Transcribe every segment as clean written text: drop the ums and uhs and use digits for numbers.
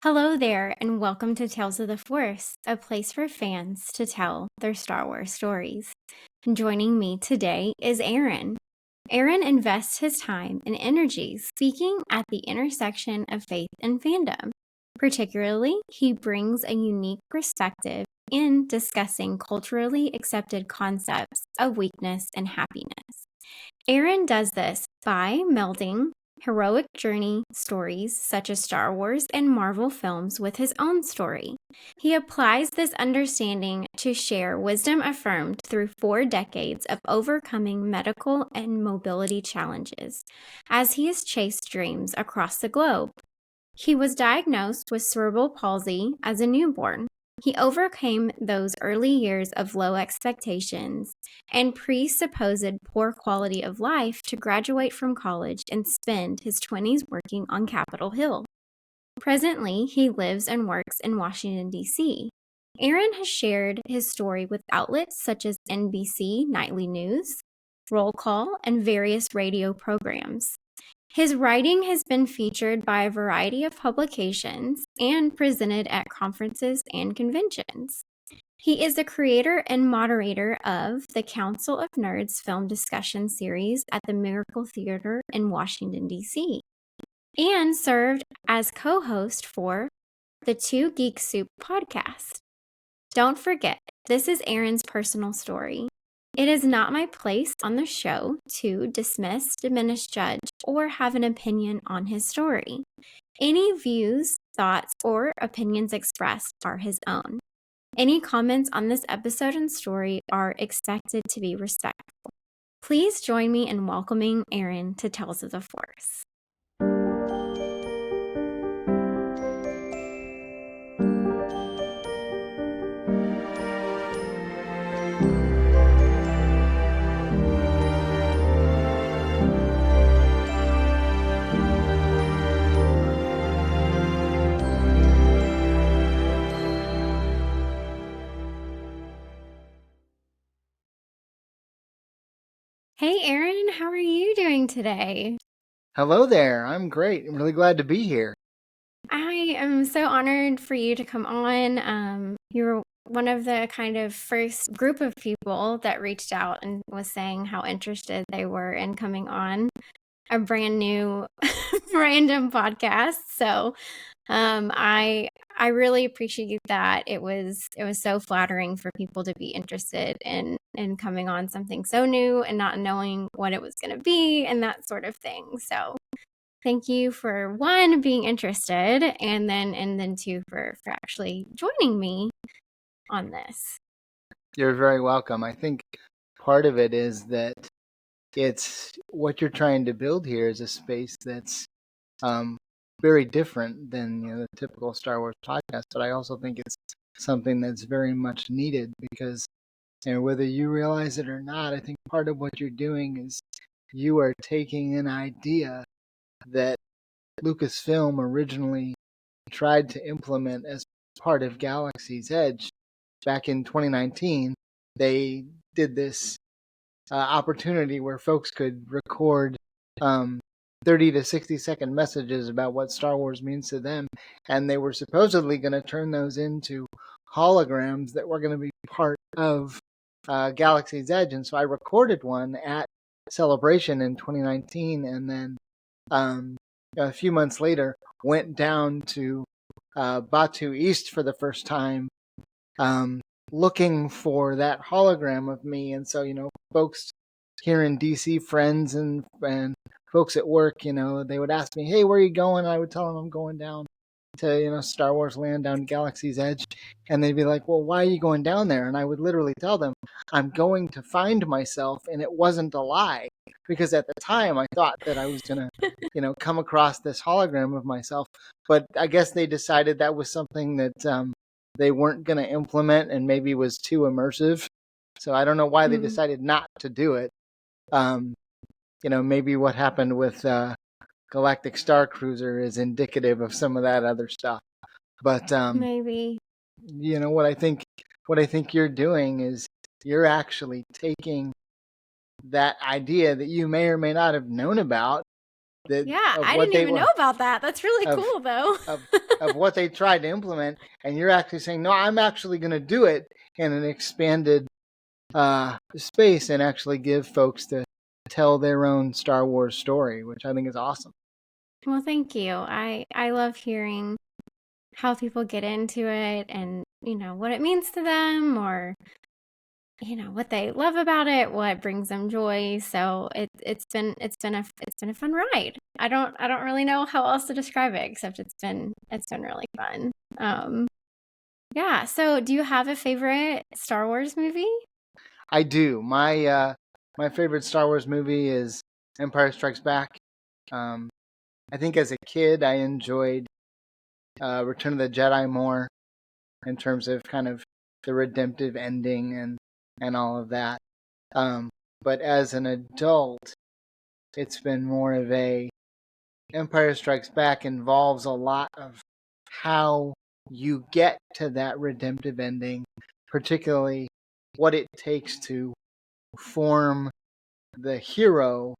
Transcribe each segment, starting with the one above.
Hello there, and welcome to Tales of the Force, a place for fans to tell their Star Wars stories. Joining me today is Aaron. Aaron invests his time and energy speaking at the intersection of faith and fandom. Particularly, he brings a unique perspective in discussing culturally accepted concepts of weakness and happiness. Aaron does this by melding heroic journey stories such as Star Wars and Marvel films with his own story. He applies this understanding to share wisdom affirmed through 4 decades of overcoming medical and mobility challenges as he has chased dreams across the globe. He was diagnosed with cerebral palsy as a newborn. He overcame those early years of low expectations and presupposed poor quality of life to graduate from college and spend his 20s working on Capitol Hill. Presently, he lives and works in Washington, D.C. Aaron has shared his story with outlets such as NBC Nightly News, Roll Call, and various radio programs. His writing has been featured by a variety of publications and presented at conferences and conventions. He is the creator and moderator of the Council of Nerds film discussion series at the Miracle Theater in Washington, D.C., and served as co-host for the Two Geek Soup podcast. Don't forget, this is Aaron's personal story. It is not my place on the show to dismiss, diminish, judge, or have an opinion on his story. Any views, thoughts, or opinions expressed are his own. Any comments on this episode and story are expected to be respectful. Please join me in welcoming Aaron to Tales of the Force. Hey, Aaron, how are you doing today? Hello there. I'm great. I'm really glad to be here. I am so honored for you to come on. You're one of the kind of first group of people that reached out and was saying how interested they were in coming on a brand new random podcast. So I really appreciate that. It was so flattering for people to be interested in coming on something so new and not knowing what it was going to be and that sort of thing. So thank you for one being interested and then two for actually joining me on this. You're very welcome. I think part of it is that it's what you're trying to build here is a space that's very different than the typical Star Wars podcast. But I also think it's something that's very much needed because whether you realize it or not, I think part of what you're doing is you are taking an idea that Lucasfilm originally tried to implement as part of Galaxy's Edge. Back in 2019, they did this opportunity where folks could record 30 to 60-second messages about what Star Wars means to them, and they were supposedly going to turn those into holograms that were going to be part of Galaxy's Edge. And so I recorded one at Celebration in 2019, and then a few months later went down to Batu East for the first time, looking for that hologram of me. And so, folks here in DC, friends and folks at work, they would ask me, hey, where are you going? And I would tell them I'm going down to, Star Wars Land, down Galaxy's Edge. And they'd be like, well, why are you going down there? And I would literally tell them, I'm going to find myself. And it wasn't a lie, because at the time I thought that I was going to, come across this hologram of myself. But I guess they decided that was something that they weren't going to implement and maybe was too immersive. So I don't know why they decided not to do it. Maybe what happened with Galactic Star Cruiser is indicative of some of that other stuff. But Maybe. What I think you're doing is you're actually taking that idea that you may or may not have known about I what didn't they even know about that. That's really of cool, though. of what they tried to implement, and you're actually saying, no, I'm actually going to do it in an expanded space and actually give folks to tell their own Star Wars story, which I think is awesome. Well, thank you. I love hearing how people get into it and, what it means to them, or what they love about it, what brings them joy. So it's been a fun ride. I don't really know how else to describe it, except it's been really fun. Yeah. So do you have a favorite Star Wars movie? I do. My favorite Star Wars movie is Empire Strikes Back. I think as a kid I enjoyed Return of the Jedi more in terms of kind of the redemptive ending and all of that. But as an adult, it's been more of a Empire Strikes Back involves a lot of how you get to that redemptive ending, particularly what it takes to form the hero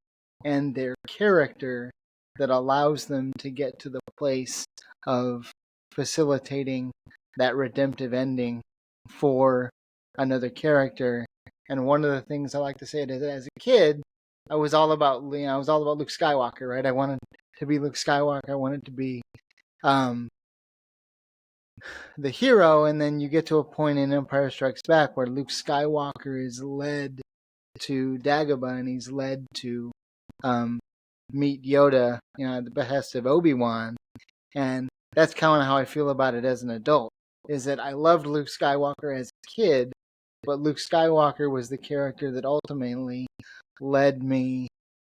and their character that allows them to get to the place of facilitating that redemptive ending for another character. And one of the things I like to say is, as a kid, I was all about Luke Skywalker, right? I wanted to be Luke Skywalker. I wanted to be um, the hero, and then you get to a point in Empire Strikes Back where Luke Skywalker is led to Dagobah, and he's led to meet Yoda, at the behest of Obi-Wan. And that's kind of how I feel about it as an adult, is that I loved Luke Skywalker as a kid, but Luke Skywalker was the character that ultimately led me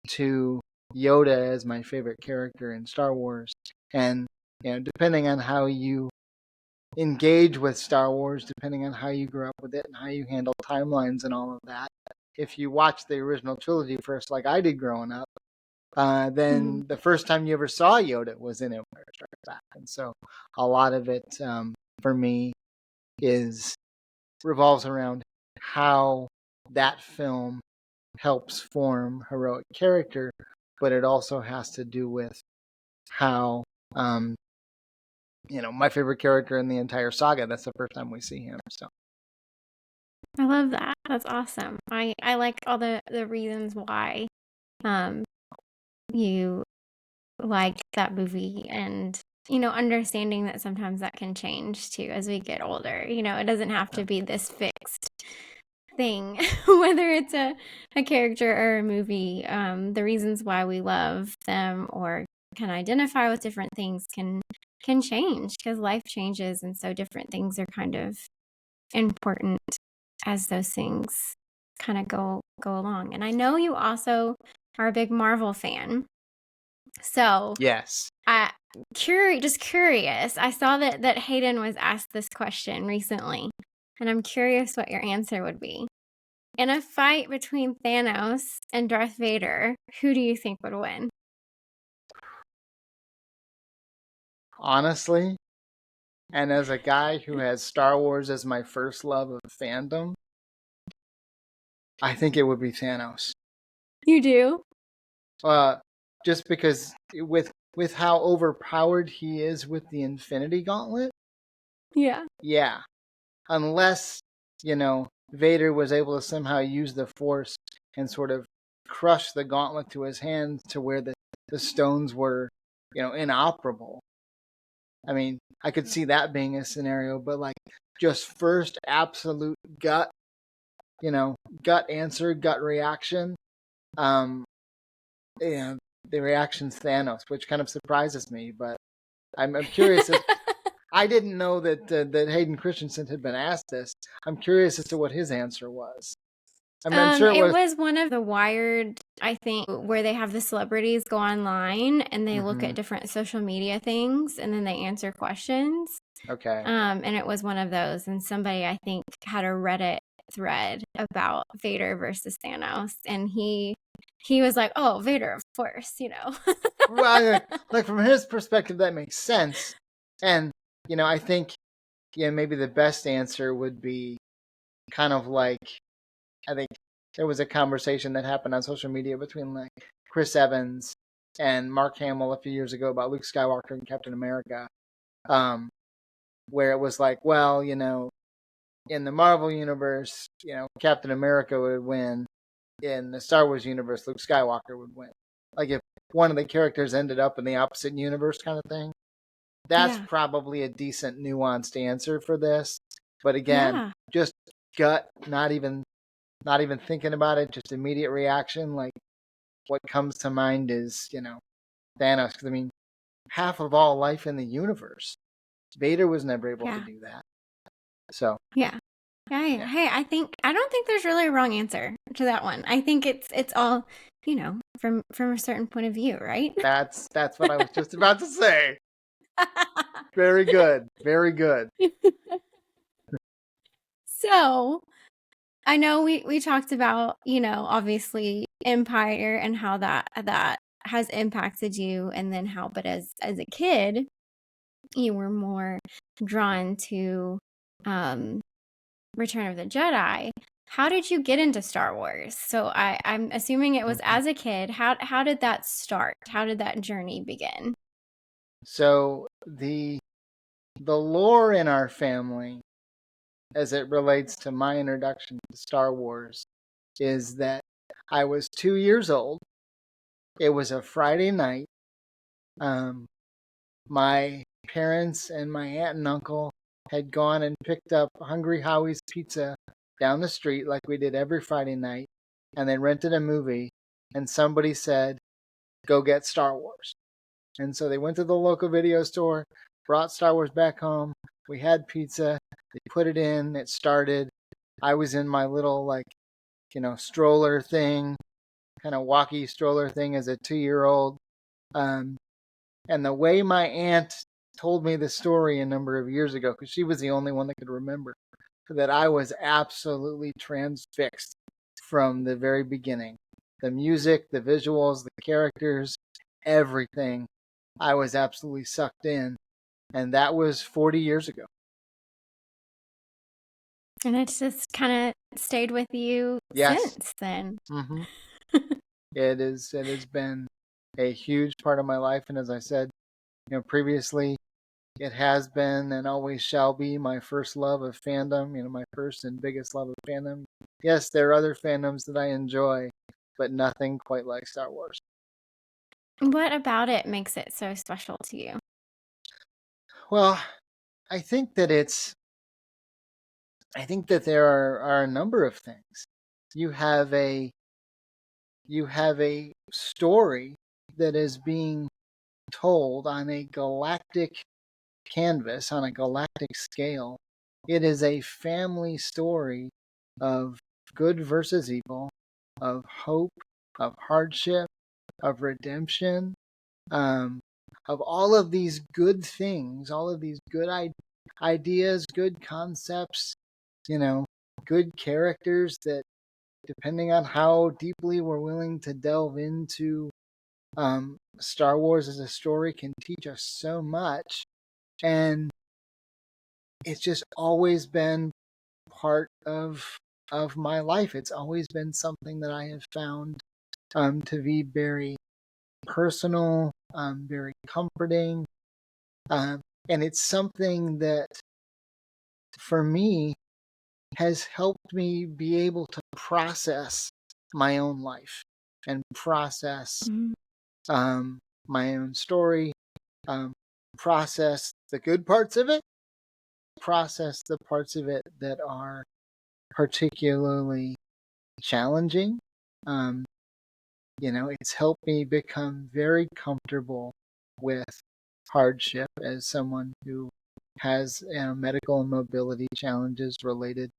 to Yoda as my favorite character in Star Wars. And depending on how you engage with Star Wars, depending on how you grew up with it and how you handle timelines and all of that, if you watch the original trilogy first, like I did growing up, then the first time you ever saw Yoda was in Empire Strikes Back. And so a lot of it for me revolves around how that film helps form heroic character, but it also has to do with how my favorite character in the entire saga, that's the first time we see him. So I love that. That's awesome. I like all the reasons why you liked that movie, and understanding that sometimes that can change too as we get older. It doesn't have to be this fixed thing, whether it's a character or a movie. The reasons why we love them or can identify with different things can change because life changes, and so different things are kind of important as those things kind of go along. And I know you also are a big Marvel fan. So yes, just curious. I saw that Hayden was asked this question recently, and I'm curious what your answer would be. In a fight between Thanos and Darth Vader, who do you think would win? honestly, and as a guy who has Star Wars as my first love of fandom, I think it would be Thanos. You do? Just because with how overpowered he is with the Infinity Gauntlet. Yeah. Yeah. Unless, Vader was able to somehow use the Force and sort of crush the gauntlet to his hand to where the stones were, inoperable. I mean, I could see that being a scenario, but like just first absolute gut answer, gut reaction. The reaction's Thanos, which kind of surprises me, but I'm curious. I didn't know that Hayden Christensen had been asked this. I'm curious as to what his answer was. I'm sure it was one of the Wired, I think, where they have the celebrities go online and they look at different social media things and then they answer questions. Okay. And it was one of those, and somebody I think had a Reddit thread about Vader versus Thanos, and he was like, "Oh, Vader, of course," Well, like from his perspective, that makes sense, and I think maybe the best answer would be kind of like, I think there was a conversation that happened on social media between like Chris Evans and Mark Hamill a few years ago about Luke Skywalker and Captain America, where it was like, well, in the Marvel universe, Captain America would win. In the Star Wars universe, Luke Skywalker would win. Like if one of the characters ended up in the opposite universe kind of thing. That's probably a decent nuanced answer for this. But again, just gut, not even thinking about it, just immediate reaction. Like what comes to mind is, Thanos. Because I mean, half of all life in the universe, Vader was never able to do that. So Hey, I don't think there's really a wrong answer to that one. I think it's all, from a certain point of view, right? That's what I was just about to say. Very good. Very good. So, I know we talked about, obviously Empire and how that has impacted you, and then how, but as a kid, you were more drawn to Return of the Jedi. How did you get into Star Wars? So I'm assuming it was as a kid. How did that start? How did that journey begin? So the lore in our family, as it relates to my introduction to Star Wars, is that I was 2 years old. It was a Friday night. My parents and my aunt and uncle had gone and picked up Hungry Howie's Pizza down the street like we did every Friday night, and they rented a movie, and somebody said, go get Star Wars. And so they went to the local video store, brought Star Wars back home. We had pizza. They put it in. It started. I was in my little, stroller thing, kind of walkie stroller thing as a 2-year-old. And the way my aunt told me the story a number of years ago, because she was the only one that could remember, that I was absolutely transfixed from the very beginning. The music, the visuals, the characters, everything. I was absolutely sucked in. And that was 40 years ago. And it's just kind of stayed with you since then. Mm-hmm. It has been a huge part of my life. And as I said, previously, it has been and always shall be my first love of fandom, my first and biggest love of fandom. Yes, there are other fandoms that I enjoy, but nothing quite like Star Wars. What about it makes it so special to you? Well, I think that there are a number of things. You have a story that is being told on a galactic canvas, on a galactic scale. It is a family story of good versus evil, of hope, of hardship, of redemption, of all of these good things, all of these good ideas, good concepts, good characters that, depending on how deeply we're willing to delve into Star Wars as a story, can teach us so much. And it's just always been part of my life. It's always been something that I have found to be very personal, very comforting, and it's something that, for me, has helped me be able to process my own life and process my own story, process the good parts of it, process the parts of it that are particularly challenging. It's helped me become very comfortable with hardship as someone who has medical and mobility challenges related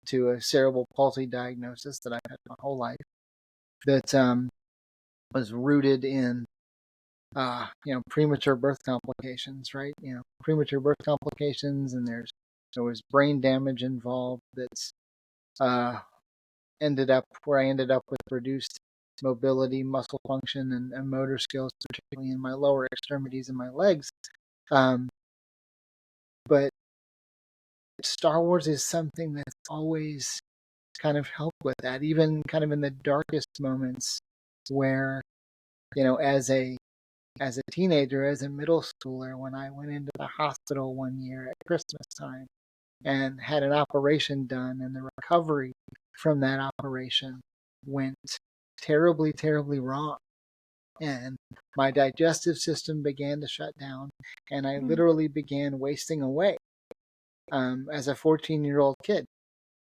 to a cerebral palsy diagnosis that I've had my whole life, that was rooted in premature birth complications, right? Premature birth complications, and there was brain damage involved that's ended up with reduced mobility, muscle function, and motor skills, particularly in my lower extremities and my legs. But Star Wars is something that's always kind of helped with that, even kind of in the darkest moments where, as a as a teenager, as a middle schooler, when I went into the hospital one year at Christmas time and had an operation done, and the recovery from that operation went terribly, terribly wrong. And my digestive system began to shut down, and I literally began wasting away as a 14-year-old kid.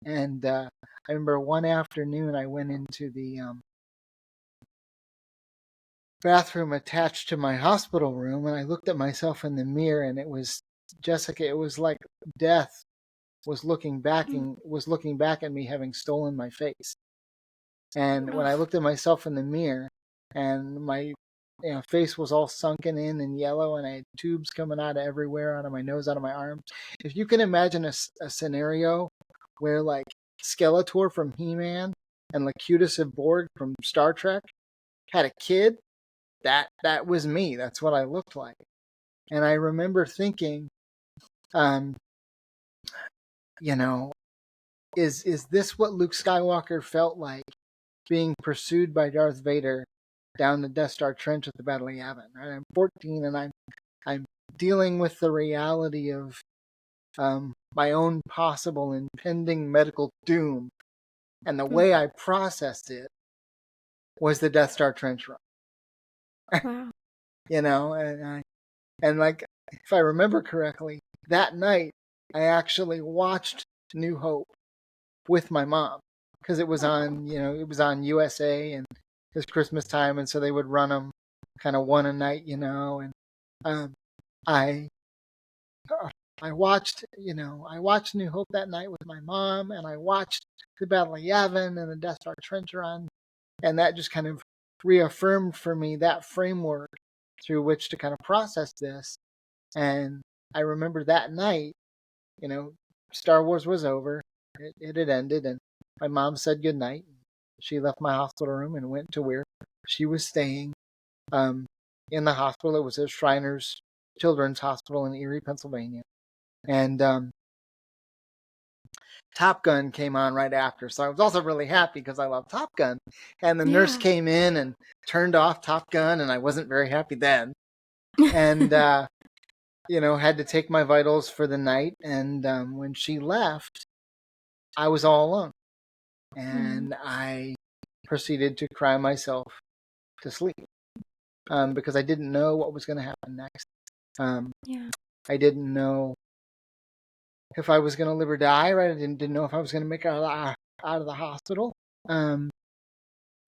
And I remember one afternoon I went into the bathroom attached to my hospital room, and I looked at myself in the mirror, and it was Jessica. It was like death was looking back at me, having stolen my face. And when I looked at myself in the mirror, and my face was all sunken in and yellow, and I had tubes coming out of everywhere, out of my nose, out of my arms. If you can imagine a scenario where like Skeletor from He-Man and Locutus of Borg from Star Trek had a kid, that was me. That's what I looked like. And I remember thinking, is this what Luke Skywalker felt like being pursued by Darth Vader down the Death Star trench at the Battle of Yavin? Right? I'm 14, and I'm dealing with the reality of my own possible impending medical doom, and the way I processed it was the Death Star trench run. Wow. And like, if I remember correctly, that night I actually watched New Hope with my mom, because it was on USA, and it was Christmas time, and so they would run them kind of one a night, and I watched New Hope that night with my mom, and I watched the Battle of Yavin and the Death Star trench run, and that just kind of reaffirmed for me that framework through which to kind of process this. And I remember that night, Star Wars was over. It had ended, and my mom said goodnight. She left my hospital room and went to where she was staying in the hospital. It was a Shriners Children's Hospital in Erie, Pennsylvania. And Top Gun came on right after. So I was also really happy because I love Top Gun. And the nurse came in and turned off Top Gun, and I wasn't very happy then. And, had to take my vitals for the night. And when she left, I was all alone. And I proceeded to cry myself to sleep because I didn't know what was going to happen next. I didn't know if I was going to live or die, right? I didn't know if I was going to make it out of the hospital.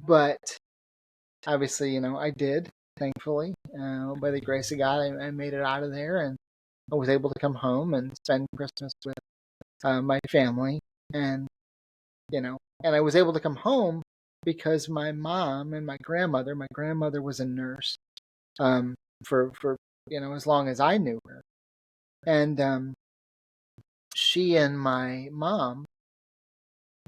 But obviously, I did, thankfully. By the grace of God, I made it out of there, and I was able to come home and spend Christmas with my family. And, and I was able to come home because my mom and my grandmother was a nurse for as long as I knew her. And she and my mom,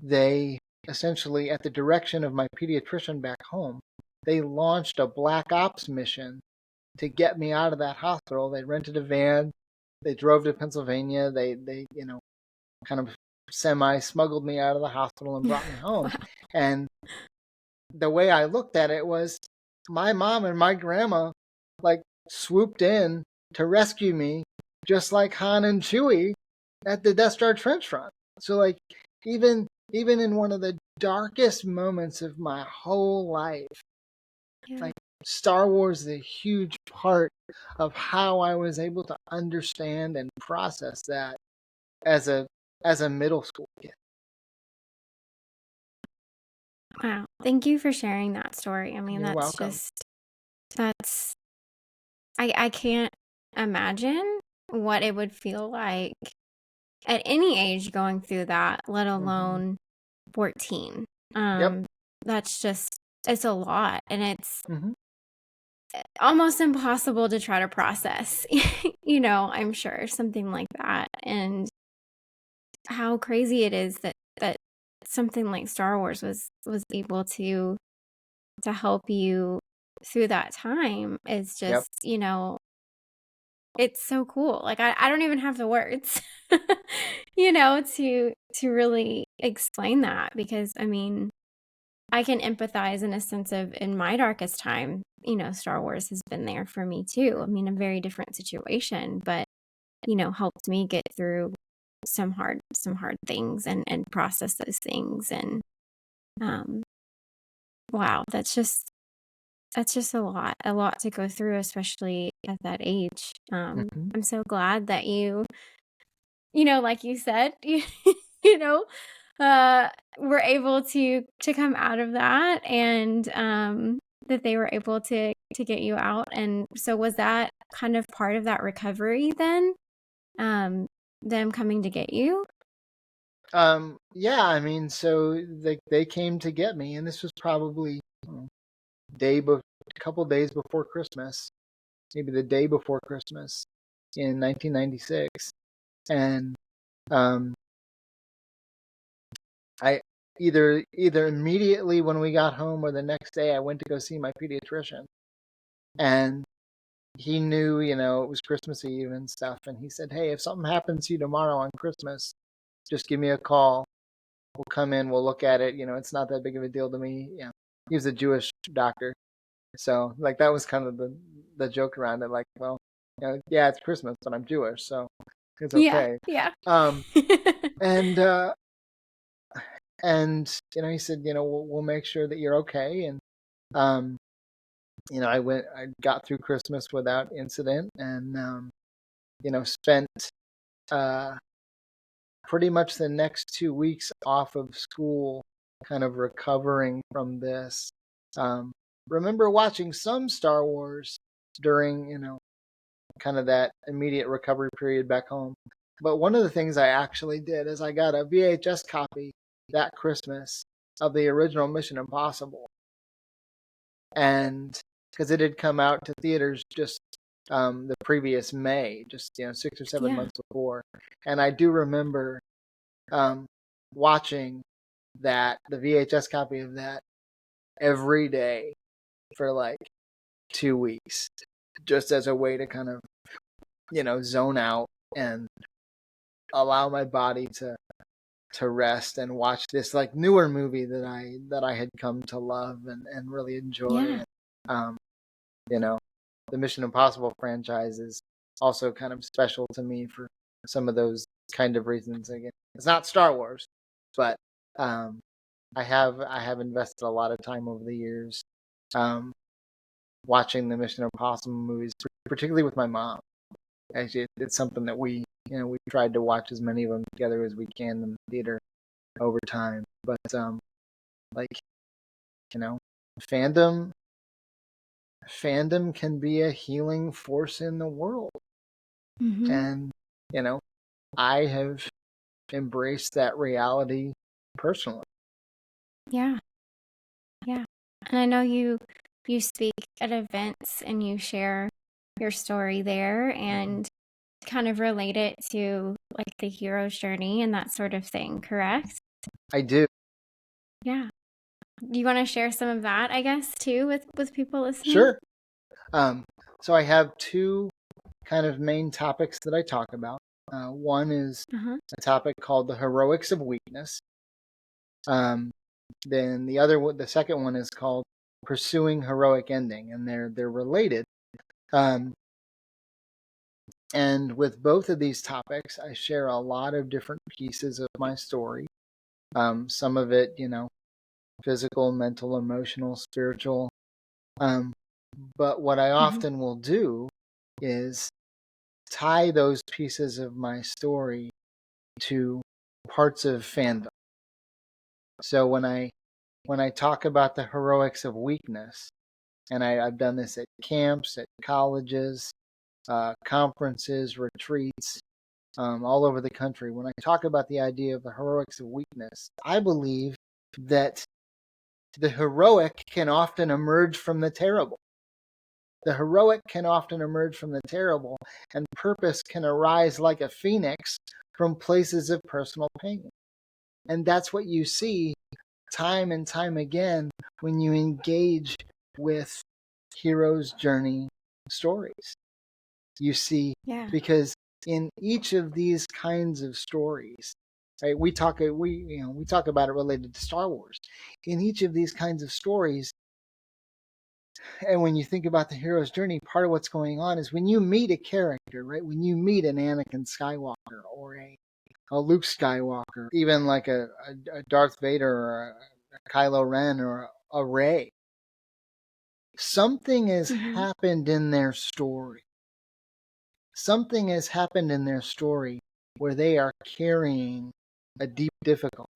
they essentially, at the direction of my pediatrician back home, they launched a black ops mission to get me out of that hospital. They rented a van. They drove to Pennsylvania. They kind of semi-smuggled me out of the hospital and brought me home. And the way I looked at it was, my mom and my grandma like swooped in to rescue me, just like Han and Chewie at the Death Star trench run. So like, even in one of the darkest moments of my whole life, like, Star Wars is a huge part of how I was able to understand and process that as a middle school kid. Wow. Thank you for sharing that story. I mean, You're that's welcome. I can't imagine what it would feel like at any age going through that, let alone 14. That's just, it's a lot, and it's almost impossible to try to process, I'm sure, something like that. And how crazy it is that something like Star Wars was able to help you through that time is just, it's so cool. Like, I don't even have the words, to really explain that, because I mean, I can empathize in a sense of, in my darkest time, Star Wars has been there for me too. I mean, a very different situation, but, helped me get through some hard things and process those things. And, wow, that's just a lot to go through, especially at that age. Mm-hmm. I'm so glad that like you said, you know, were able to come out of that, and that they were able to get you out. And so was that kind of part of that recovery then? Them coming to get you? Yeah, I mean, so they came to get me, and this was probably a couple days before Christmas, maybe the day before Christmas in 1996, and um, I either immediately when we got home or the next day I went to go see my pediatrician, and he knew, it was Christmas Eve and stuff, and he said, "Hey, if something happens to you tomorrow on Christmas, just give me a call. We'll come in, we'll look at it. It's not that big of a deal to me." He was a Jewish doctor, so like that was kind of the joke around it. Like, well, yeah, it's Christmas, but I'm Jewish, so it's Yeah, okay. yeah. And he said, we'll make sure that you're okay. And I got through Christmas without incident, and spent pretty much the next 2 weeks off of school, kind of recovering from this. Remember watching some Star Wars during, kind of that immediate recovery period back home. But one of the things I actually did is I got a VHS copy that Christmas of the original Mission Impossible. And because it had come out to theaters just the previous May, just 6 or 7 months before. And I do remember watching the VHS copy of that every day for like 2 weeks, just as a way to kind of, zone out and allow my body to rest and watch this like newer movie that I had come to love and really enjoy. Yeah. And, the Mission Impossible franchise is also kind of special to me for some of those kind of reasons. Again, it's not Star Wars, but I have invested a lot of time over the years watching the Mission Impossible movies, particularly with my mom. Actually, it's something that we tried to watch as many of them together as we can in the theater over time. But like fandom can be a healing force in the world, and I have embraced that reality personally. Yeah. And I know you speak at events and you share your story there and kind of relate it to like the hero's journey and that sort of thing, correct? I do. Yeah. Do you want to share some of that, I guess, too, with people listening? Sure. So I have two kind of main topics that I talk about. One is a topic called the heroics of weakness. Then the second one is called pursuing heroic ending, and they're related. And with both of these topics, I share a lot of different pieces of my story. Some of it, physical, mental, emotional, spiritual. But what I often will do is tie those pieces of my story to parts of fandom. So when I talk about the heroics of weakness, and I've done this at camps, at colleges, conferences, retreats, all over the country. When I talk about the idea of the heroics of weakness, I believe that the heroic can often emerge from the terrible. The heroic can often emerge from the terrible, and purpose can arise like a phoenix from places of personal pain. And that's what you see time and time again when you engage with hero's journey stories. You see, because in each of these kinds of stories, right, we talk about it related to Star Wars. In each of these kinds of stories, And when you think about the hero's journey, part of what's going on is when you meet a character, right? When you meet an Anakin Skywalker or a Luke Skywalker, even like a Darth Vader or a Kylo Ren or a Rey, something has happened in their story. Something has happened in their story where they are carrying a deep difficulty.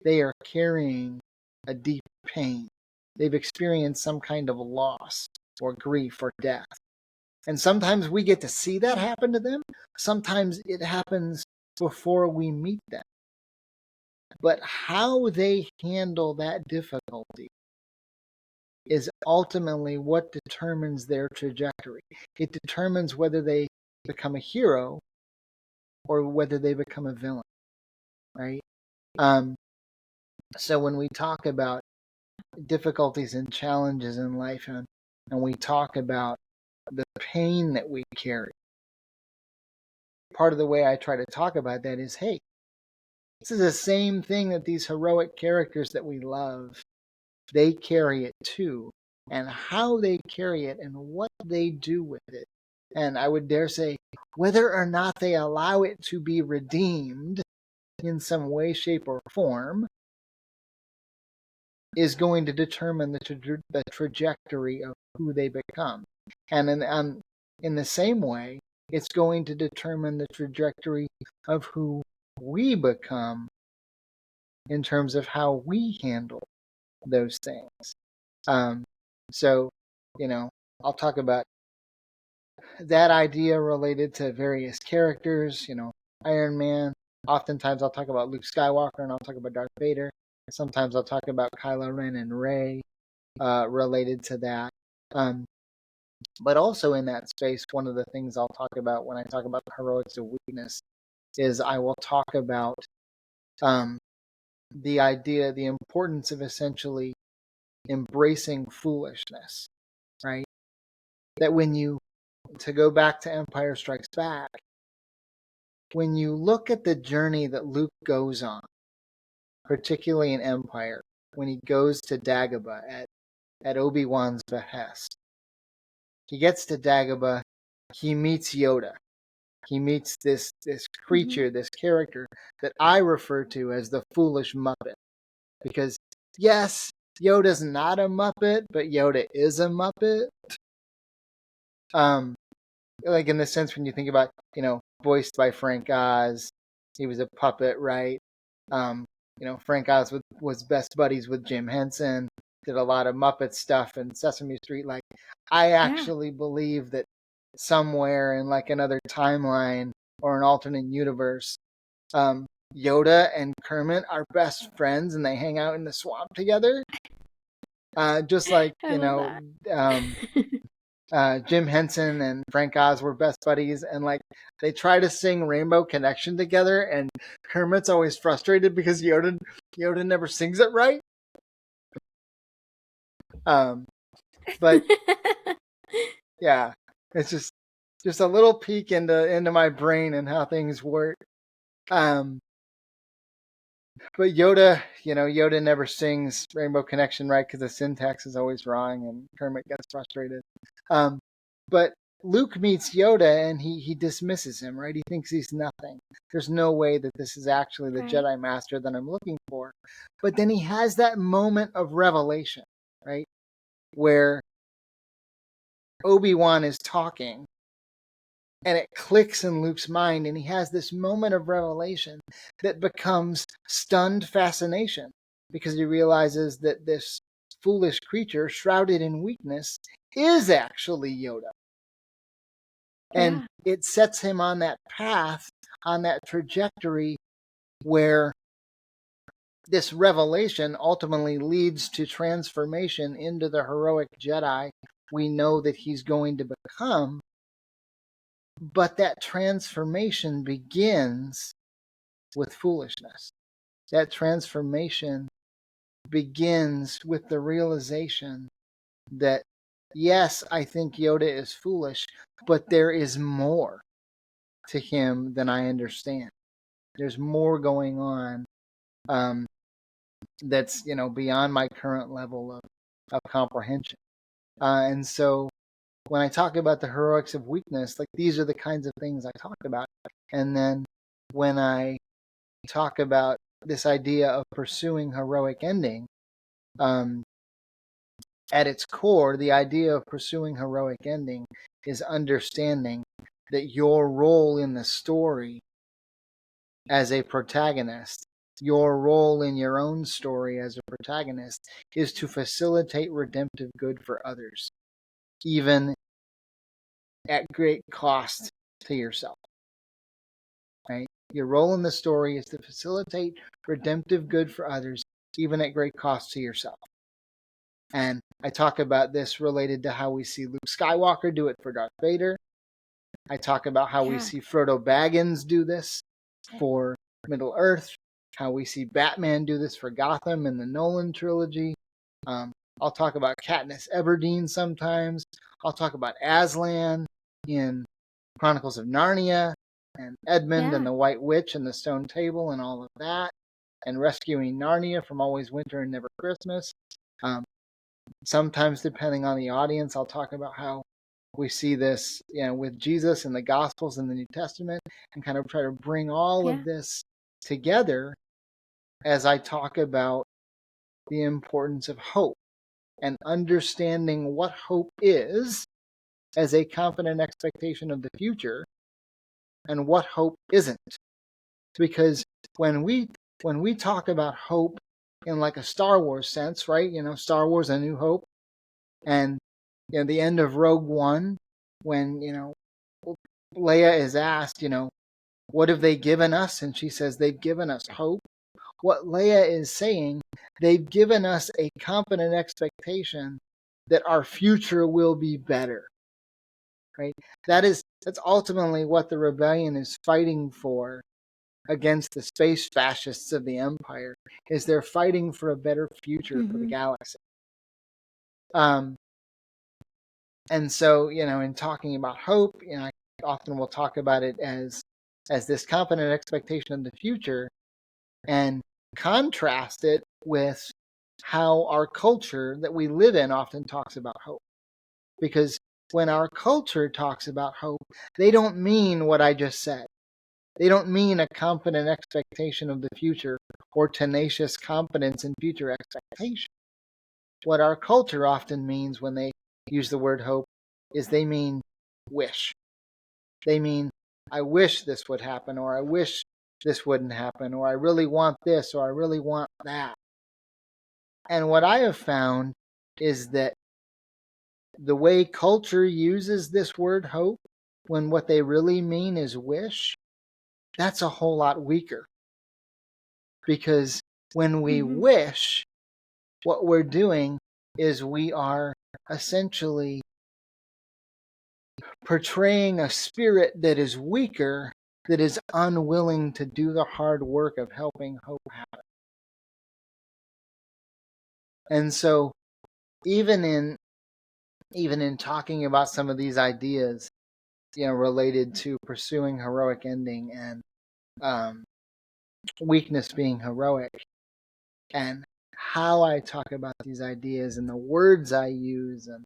They are carrying a deep pain. They've experienced some kind of loss or grief or death. And sometimes we get to see that happen to them. Sometimes it happens before we meet them. But how they handle that difficulty is ultimately what determines their trajectory. It determines whether they become a hero or whether they become a villain, right? So when we talk about difficulties and challenges in life, and we talk about the pain that we carry, part of the way I try to talk about that is, hey, this is the same thing that these heroic characters that we love, they carry it too. And how they carry it and what they do with it. And I would dare say, whether or not they allow it to be redeemed in some way, shape, or form is going to determine the trajectory of who they become. And in the same way, it's going to determine the trajectory of who we become in terms of how we handle those things. So, I'll talk about that idea related to various characters. Iron Man. Oftentimes I'll talk about Luke Skywalker and I'll talk about Darth Vader. Sometimes I'll talk about Kylo Ren and Rey related to that. But also in that space, one of the things I'll talk about when I talk about the heroics of weakness is I will talk about the idea, the importance of essentially embracing foolishness, right? That to go back to Empire Strikes Back, when you look at the journey that Luke goes on, particularly in Empire, when he goes to Dagobah at Obi-Wan's behest, he gets to Dagobah, he meets Yoda. He meets this creature, this character that I refer to as the foolish Muppet. Because, yes, Yoda's not a Muppet, but Yoda is a Muppet. Like in the sense when you think about, voiced by Frank Oz, he was a puppet, right? Frank Oz was best buddies with Jim Henson, did a lot of Muppet stuff in Sesame Street. Like, I actually believe that somewhere in like another timeline or an alternate universe, Yoda and Kermit are best friends and they hang out in the swamp together. Just like, Jim Henson and Frank Oz were best buddies, and like they try to sing Rainbow Connection together, and Kermit's always frustrated because Yoda never sings it right. But yeah, it's just a little peek into my brain and how things work. But Yoda never sings Rainbow Connection right because the syntax is always wrong, and Kermit gets frustrated. But Luke meets Yoda and he dismisses him, right? He thinks he's nothing. There's no way that this is actually the Jedi Master that I'm looking for. But then he has that moment of revelation, right? Where Obi-Wan is talking and it clicks in Luke's mind and he has this moment of revelation that becomes stunned fascination because he realizes that this foolish creature shrouded in weakness is actually Yoda. And it sets him on that path, on that trajectory where this revelation ultimately leads to transformation into the heroic Jedi we know that he's going to become. But that transformation begins with foolishness. That transformation begins with the realization that, yes, I think Yoda is foolish, but there is more to him than I understand. There's more going on that's beyond my current level of comprehension. And so when I talk about the heroics of weakness, like these are the kinds of things I talk about. And then when I talk about this idea of pursuing heroic ending, at its core, the idea of pursuing heroic ending is understanding that your role in the story as a protagonist, your role in your own story as a protagonist, is to facilitate redemptive good for others, even at great cost to yourself. Right? Your role in the story is to facilitate redemptive good for others, even at great cost to yourself. And I talk about this related to how we see Luke Skywalker do it for Darth Vader. I talk about how we see Frodo Baggins do this for Middle Earth, how we see Batman do this for Gotham in the Nolan trilogy. I'll talk about Katniss Everdeen sometimes. I'll talk about Aslan in Chronicles of Narnia, and Edmund and the White Witch and the Stone Table and all of that, and rescuing Narnia from Always Winter and Never Christmas. Sometimes, depending on the audience, I'll talk about how we see this, with Jesus and the Gospels and the New Testament, and kind of try to bring all of this together as I talk about the importance of hope and understanding what hope is as a confident expectation of the future and what hope isn't. Because when we talk about hope in like a Star Wars sense, right? Star Wars: A New Hope, and the end of Rogue One, when Leia is asked, what have they given us? And she says, they've given us hope. What Leia is saying, they've given us a confident expectation that our future will be better. Right? That's ultimately what the rebellion is fighting for against the space fascists of the Empire, is they're fighting for a better future for the galaxy. And so, in talking about hope, I often will talk about it as this confident expectation of the future, and contrast it with how our culture that we live in often talks about hope. Because when our culture talks about hope, they don't mean what I just said. They don't mean a confident expectation of the future or tenacious confidence in future expectation. What our culture often means when they use the word hope is they mean wish. They mean, I wish this would happen, or I wish this wouldn't happen, or I really want this, or I really want that. And what I have found is that the way culture uses this word hope, when what they really mean is wish, that's a whole lot weaker. Because when we wish, what we're doing is we are essentially portraying a spirit that is weaker, that is unwilling to do the hard work of helping hope happen. And so even in talking about some of these ideas, related to pursuing heroic ending and weakness being heroic, and how I talk about these ideas and the words I use, and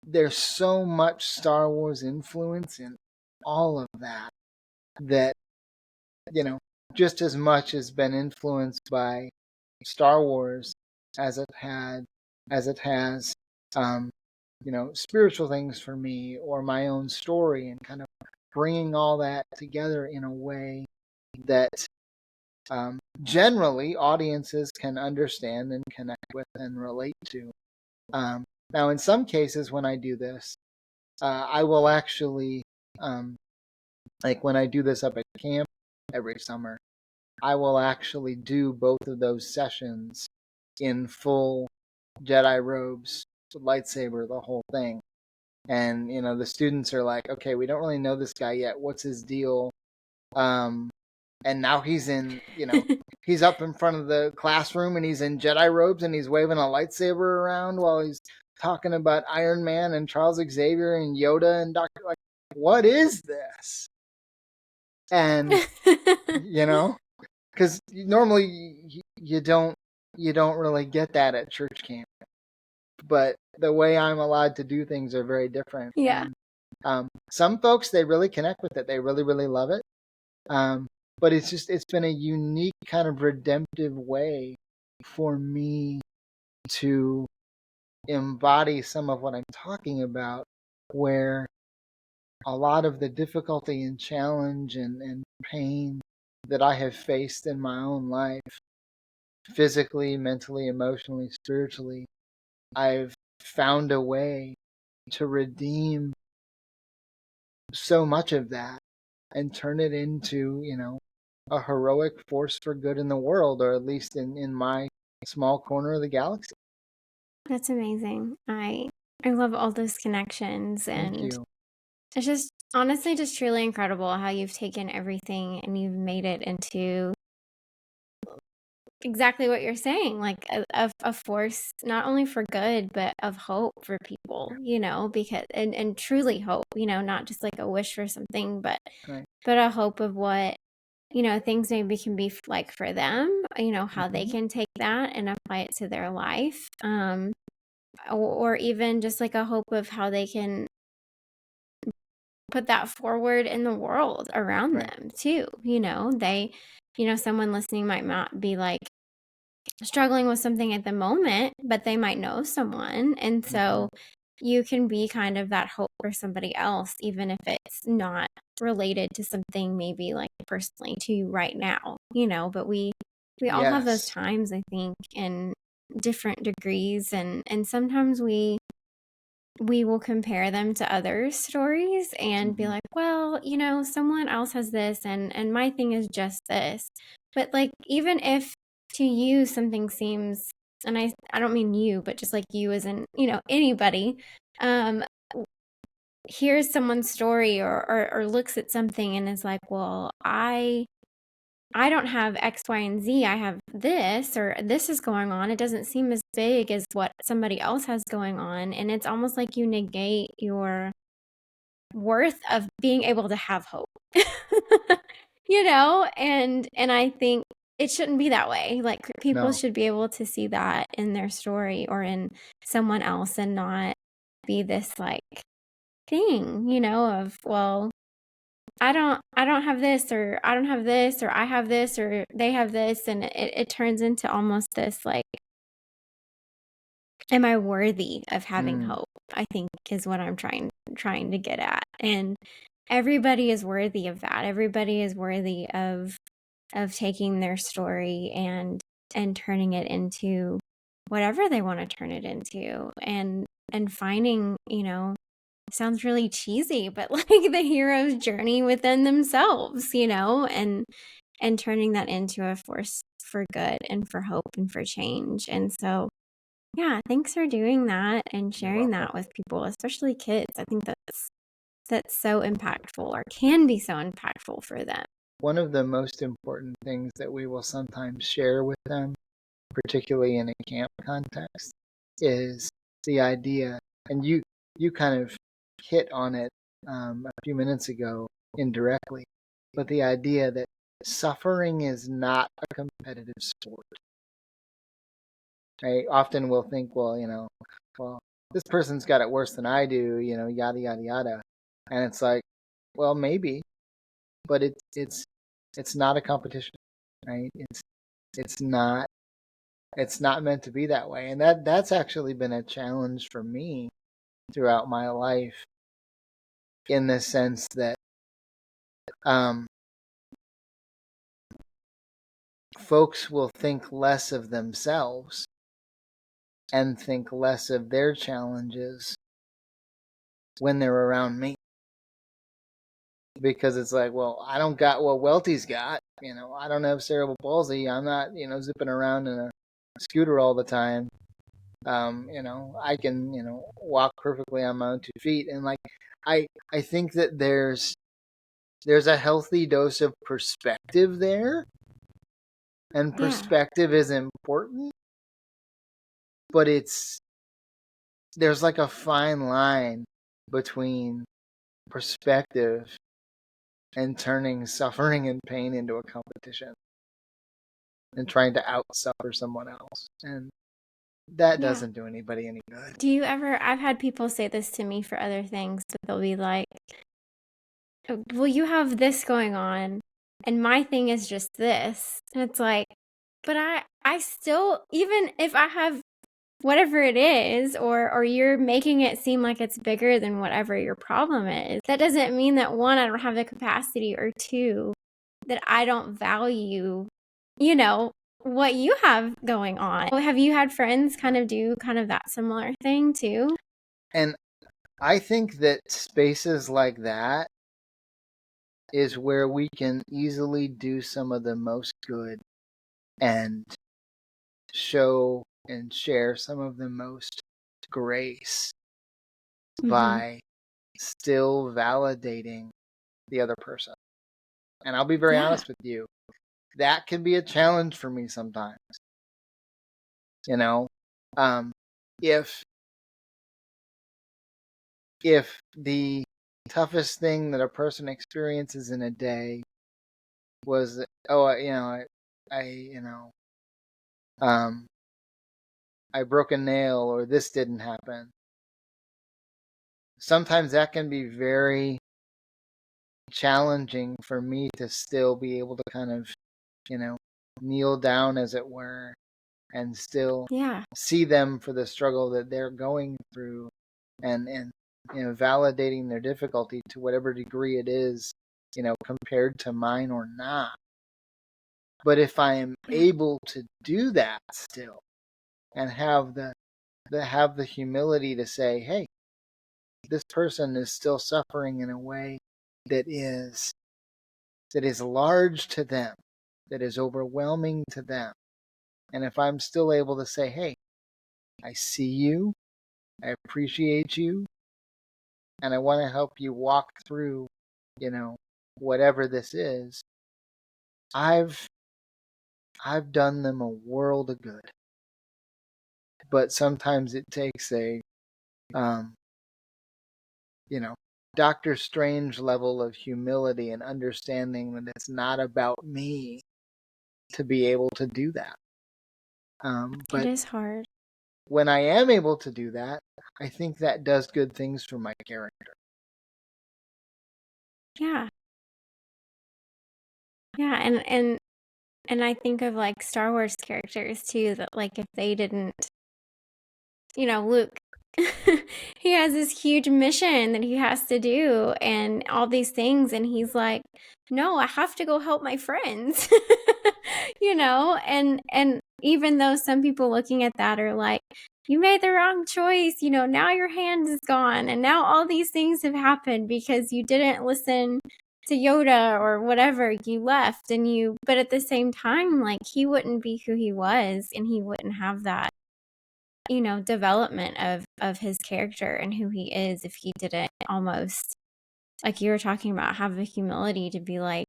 there's so much Star Wars influence in all of that just as much has been influenced by Star Wars as it has spiritual things for me, or my own story, and kind of bringing all that together in a way that generally audiences can understand and connect with and relate to. Now, in some cases, when I do this, I will actually, like when I do this up at camp every summer, I will actually do both of those sessions in full Jedi robes, lightsaber, the whole thing. And, the students are like, okay, we don't really know this guy yet. What's his deal? And now he's in, he's up in front of the classroom and he's in Jedi robes and he's waving a lightsaber around while he's talking about Iron Man and Charles Xavier and Yoda and Dr. Like, what is this? And, because normally you don't really get that at church camp. But, the way I'm allowed to do things are very different. Yeah. And some folks, they really connect with it. They really, really love it. But it's been a unique kind of redemptive way for me to embody some of what I'm talking about, where a lot of the difficulty and challenge and pain that I have faced in my own life, physically, mentally, emotionally, spiritually, I've found a way to redeem so much of that and turn it into, a heroic force for good in the world, or at least in my small corner of the galaxy. That's amazing. I love all those connections, Thank and you. it's just honestly just truly incredible how you've taken everything and you've made it into exactly what you're saying, like a force not only for good, but of hope for people, because and truly hope, not just like a wish for something, but Right. a hope of what, things maybe can be like for them, how they can take that and apply it to their life. Or even just like a hope of how they can put that forward in the world around Right. them too. Someone listening might not be like struggling with something at the moment, but they might know someone. And so you can be kind of that hope for somebody else, even if it's not related to something maybe like personally to you right now, but we all have those Yes. times, I think, in different degrees. And sometimes we will compare them to others' stories and be like, well, someone else has this and my thing is just this. But like, even if to you something seems, and I don't mean you, but just like you as in, anybody, um, hears someone's story or looks at something and is like, well, I don't have X, Y, and Z. I have this, or this is going on. It doesn't seem as big as what somebody else has going on. And it's almost like you negate your worth of being able to have hope. And I think it shouldn't be that way. Like people No. should be able to see that in their story or in someone else and not be this like thing, of, well, I don't have this, or I don't have this, or I have this, or they have this. And it turns into almost this like, am I worthy of having hope? I think is what I'm trying to get at. And everybody is worthy of that. Everybody is worthy of taking their story and turning it into whatever they want to turn it into, and finding, sounds really cheesy, but like the hero's journey within themselves, and turning that into a force for good and for hope and for change. And so, yeah, thanks for doing that and sharing that with people, especially kids. I think that's so impactful, or can be so impactful for them. One of the most important things that we will sometimes share with them, particularly in a camp context, is the idea, and you kind of hit on it a few minutes ago indirectly, but the idea that suffering is not a competitive sport. Right? Often we'll think, well, this person's got it worse than I do, yada yada yada, and it's like, well, maybe, but it's not a competition, right? It's not meant to be that way, and that's actually been a challenge for me throughout my life, in the sense that folks will think less of themselves and think less of their challenges when they're around me, because it's like, well, I don't got what Welty's got, I don't have cerebral palsy, I'm not, zipping around in a scooter all the time. I can, walk perfectly on my own 2 feet. And like, I think that there's a healthy dose of perspective there, and perspective is important, but there's like a fine line between perspective and turning suffering and pain into a competition and trying to out suffer someone else. And that doesn't do anybody any good. Do you ever, I've had people say this to me for other things, but they'll be like, well, you have this going on, and my thing is just this. And it's like, but I still, even if I have whatever it is, or you're making it seem like it's bigger than whatever your problem is, that doesn't mean that one, I don't have the capacity, or two, that I don't value, what you have going on. Have you had friends kind of do kind of that similar thing too? And I think that spaces like that is where we can easily do some of the most good and show and share some of the most grace by still validating the other person. And I'll be very honest with you, that can be a challenge for me sometimes. If the toughest thing that a person experiences in a day was, I broke a nail, or this didn't happen. Sometimes that can be very challenging for me to still be able to kind of, kneel down, as it were, and still see them for the struggle that they're going through, and validating their difficulty to whatever degree it is, compared to mine or not. But if I am able to do that still, and have the humility to say, hey, this person is still suffering in a way that is large to them, that is overwhelming to them. And if I'm still able to say, hey, I see you, I appreciate you, and I want to help you walk through, whatever this is, I've done them a world of good. But sometimes it takes a Doctor Strange level of humility and understanding that it's not about me to be able to do that. But it is hard. When I am able to do that, I think that does good things for my character. Yeah. Yeah, and I think of like Star Wars characters too, that like if they didn't, Luke, he has this huge mission that he has to do and all these things, and he's like, no, I have to go help my friends. And even though some people looking at that are like, you made the wrong choice, now your hand is gone, and now all these things have happened because you didn't listen to Yoda or whatever, you left, but at the same time, like, he wouldn't be who he was, and he wouldn't have that, development of his character and who he is if he didn't almost, like you were talking about, have the humility to be like,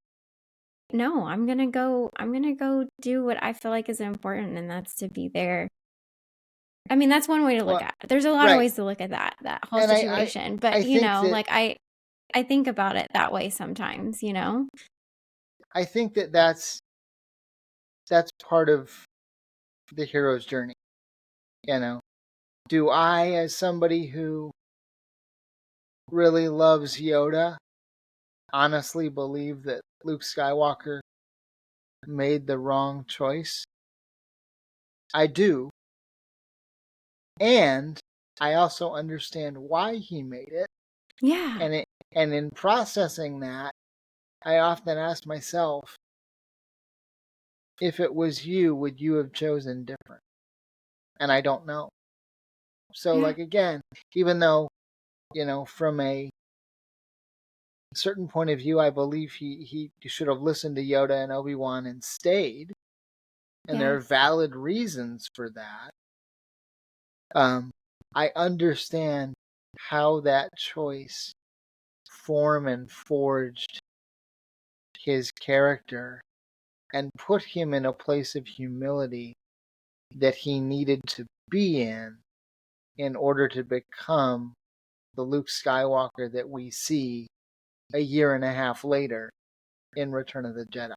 no, I'm gonna go do what I feel like is important, and that's to be there. I mean, that's one way to look at it. There's a lot of ways to look at that whole situation. But I think about it that way sometimes, I think that's part of the hero's journey. Do I, as somebody who really loves Yoda, honestly believe that Luke Skywalker made the wrong choice? I do. And I also understand why he made it. Yeah. And in processing that, I often ask myself, if it was you, would you have chosen different? And I don't know. So, like, again, even though, from a certain point of view, I believe he should have listened to Yoda and Obi-Wan and stayed, and there are valid reasons for that. I understand how that choice formed and forged his character and put him in a place of humility that he needed to be in order to become the Luke Skywalker that we see a year and a half later in Return of the Jedi.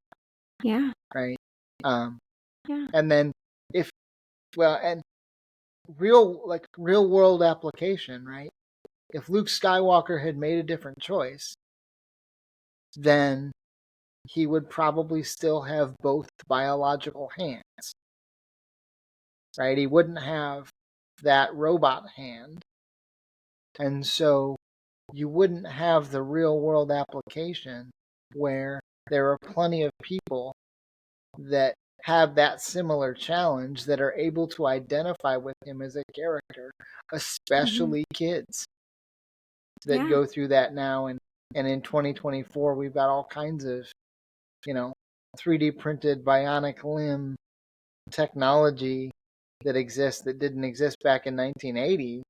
Yeah. Right? And then and real world application, right? If Luke Skywalker had made a different choice, then he would probably still have both biological hands, right? He wouldn't have that robot hand. And so you wouldn't have the real world application where there are plenty of people that have that similar challenge that are able to identify with him as a character, especially kids that go through that now. And in 2024, we've got all kinds of, 3D printed bionic limb technology that exists that didn't exist back in 1980.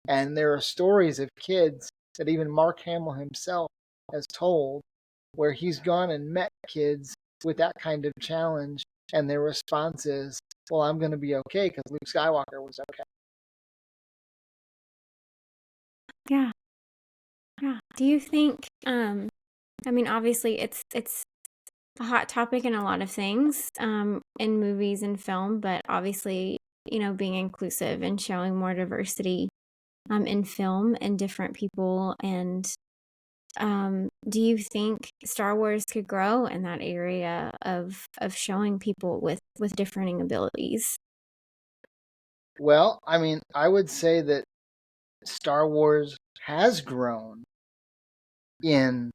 And there are stories of kids that even Mark Hamill himself has told where he's gone and met kids with that kind of challenge, and their response is, well, I'm going to be okay because Luke Skywalker was okay. Yeah. Yeah. Do you think, obviously it's a hot topic in a lot of things, in movies and film, but obviously, being inclusive and showing more diversity, in film and different people. And, do you think Star Wars could grow in that area of showing people with differing abilities? Well, I would say that Star Wars has grown in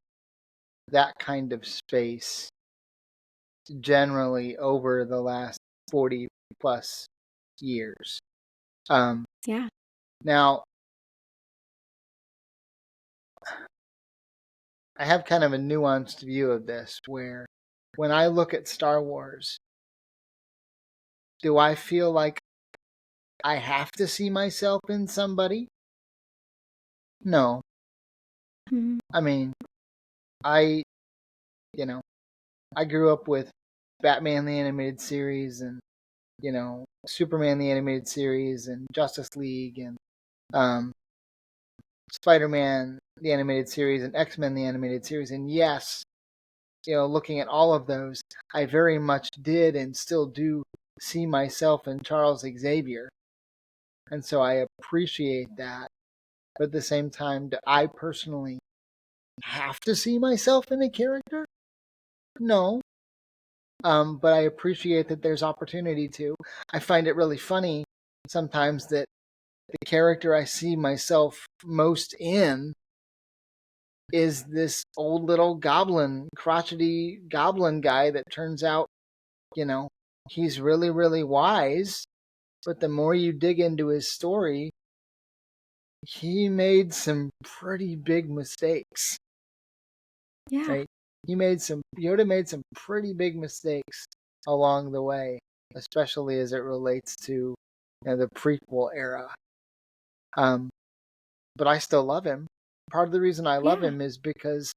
that kind of space generally over the last 40 plus years. Yeah. Now, I have kind of a nuanced view of this where when I look at Star Wars, do I feel like I have to see myself in somebody? No. Mm-hmm. I, I grew up with Batman the Animated Series and, Superman the Animated Series and Justice League and Spider-Man the Animated Series and X-Men the Animated Series. And yes, looking at all of those, I very much did and still do see myself in Charles Xavier. And so I appreciate that. But at the same time, do I personally have to see myself in a character? No. But I appreciate that there's opportunity to. I find it really funny sometimes that the character I see myself most in is this old little goblin, crotchety goblin guy that turns out, he's really, really wise. But the more you dig into his story, he made some pretty big mistakes. Yeah. Right? Yoda made some pretty big mistakes along the way, especially as it relates to the prequel era. But I still love him. Part of the reason I love him is because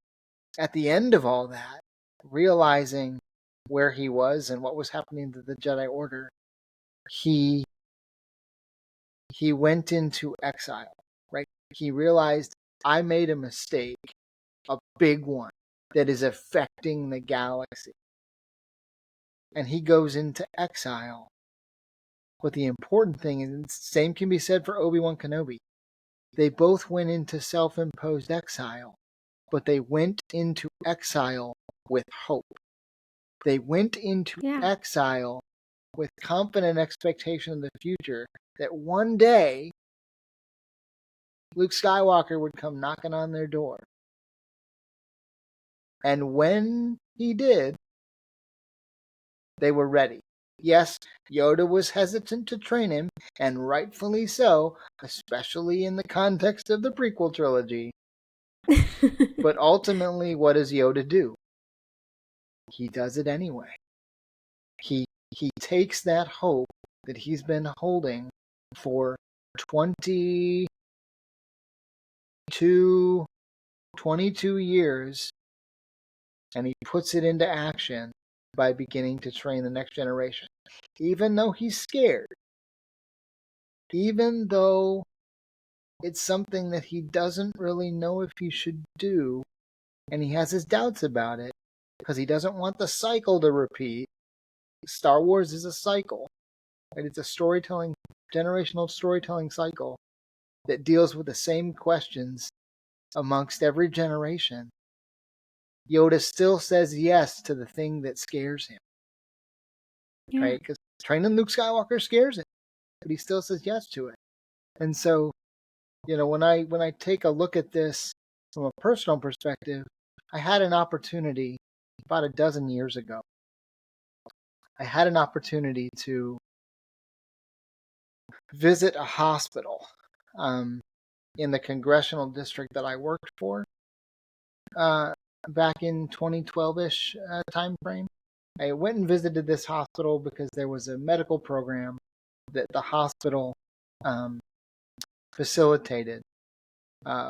at the end of all that, realizing where he was and what was happening to the Jedi Order, he went into exile, right? He realized I made a mistake, a big one that is affecting the galaxy. And he goes into exile. But the important thing is, the same can be said for Obi-Wan Kenobi. They both went into self-imposed exile, but they went into exile with hope. They went into exile with confident expectation of the future that one day Luke Skywalker would come knocking on their door. And when he did, they were ready. Yes, Yoda was hesitant to train him, and rightfully so, especially in the context of the prequel trilogy. But ultimately, what does Yoda do? He does it anyway. He takes that hope that he's been holding for 22 years, and he puts it into action by beginning to train the next generation. Even though he's scared, even though it's something that he doesn't really know if he should do, and he has his doubts about it, because he doesn't want the cycle to repeat. Star Wars is a cycle, right? It's a storytelling generational storytelling cycle that deals with the same questions amongst every generation, Yoda still says yes to the thing that scares him, right? Because training Luke Skywalker scares him, but he still says yes to it. And so, when I take a look at this from a personal perspective, I had an opportunity about a dozen years ago. I had an opportunity to visit a hospital in the congressional district that I worked for back in 2012-ish time frame. I went and visited this hospital because there was a medical program that the hospital facilitated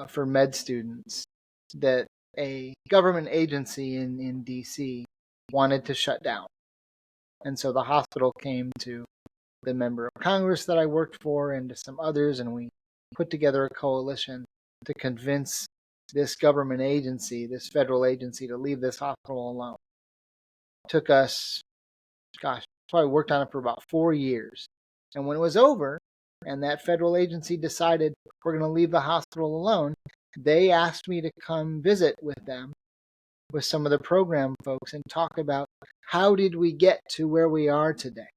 for med students that a government agency in D.C. wanted to shut down. And so the hospital came to the member of Congress that I worked for and to some others, and we put together a coalition to convince this government agency, this federal agency, to leave this hospital alone. It took us, probably worked on it for about 4 years. And when it was over, and that federal agency decided we're going to leave the hospital alone, they asked me to come visit with them, with some of the program folks, and talk about how did we get to where we are today.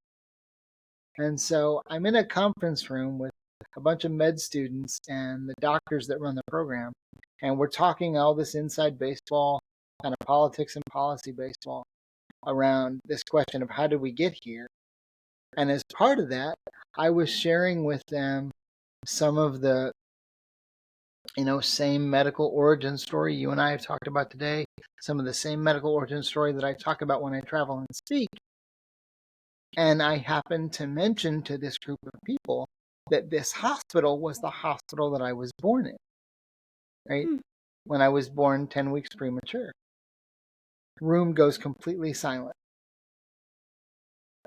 And so I'm in a conference room with a bunch of med students and the doctors that run the program, and we're talking all this inside baseball, kind of politics and policy baseball, around this question of how did we get here. And as part of that, I was sharing with them some of the same medical origin story you and I have talked about today, some of the same medical origin story that I talk about when I travel and speak. And I happened to mention to this group of people that this hospital was the hospital that I was born in, right? When I was born 10 weeks premature. Room goes completely silent.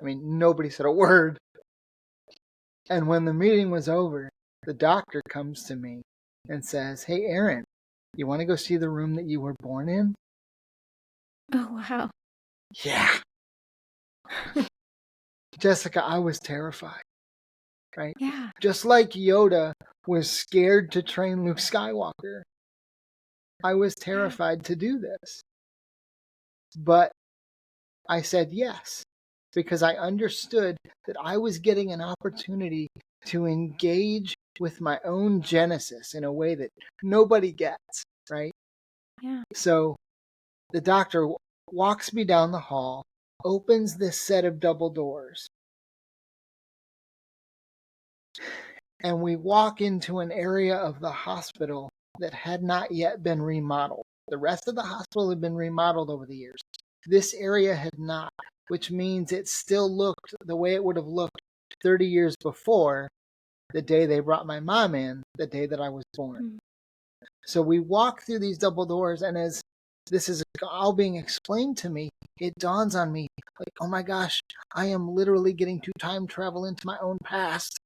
I mean, nobody said a word. And when the meeting was over, the doctor comes to me and says, "Hey, Aaron, you want to go see the room that you were born in?" Oh, wow. Yeah. Jessica, I was terrified, right? Yeah. Just like Yoda was scared to train Luke Skywalker, I was terrified to do this. But I said yes, because I understood that I was getting an opportunity to engage with my own genesis in a way that nobody gets, right? Yeah. So the doctor walks me down the hall, opens this set of double doors, and we walk into an area of the hospital that had not yet been remodeled. The rest of the hospital had been remodeled over the years. This area had not, which means it still looked the way it would have looked 30 years before the day they brought my mom in, the day that I was born. So we walk through these double doors, and as this is all being explained to me, it dawns on me, like, oh my gosh, I am literally getting to time travel into my own past.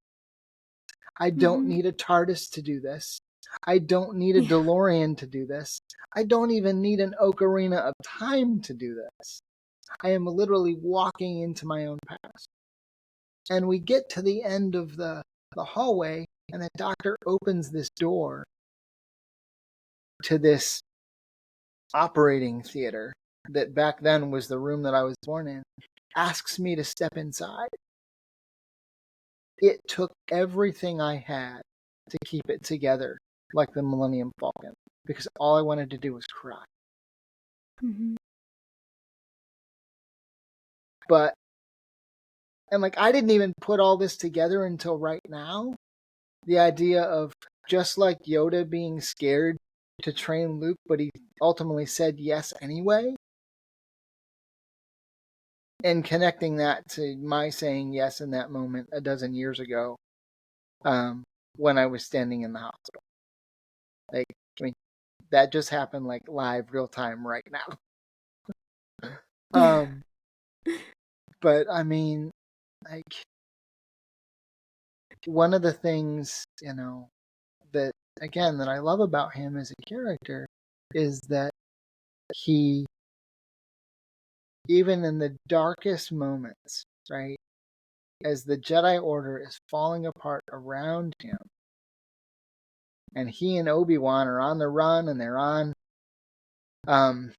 I don't need a TARDIS to do this. I don't need a DeLorean to do this. I don't even need an Ocarina of Time to do this. I am literally walking into my own past. And we get to the end of the hallway, and the doctor opens this door to this operating theater that back then was the room that I was born in, asks me to step inside. It took everything I had to keep it together like the Millennium Falcon, because all I wanted to do was cry. But, and like, I didn't even put all this together until right now. The idea of just like Yoda being scared to train Luke, but he ultimately said yes anyway. And connecting that to my saying yes in that moment a dozen years ago, when I was standing in the hospital. Like, I mean, that just happened like live, real time right now. But I mean, like, one of the things, that, again, that I love about him as a character is that he, even in the darkest moments, right, as the Jedi Order is falling apart around him, and he and Obi-Wan are on the run, and they're on, they're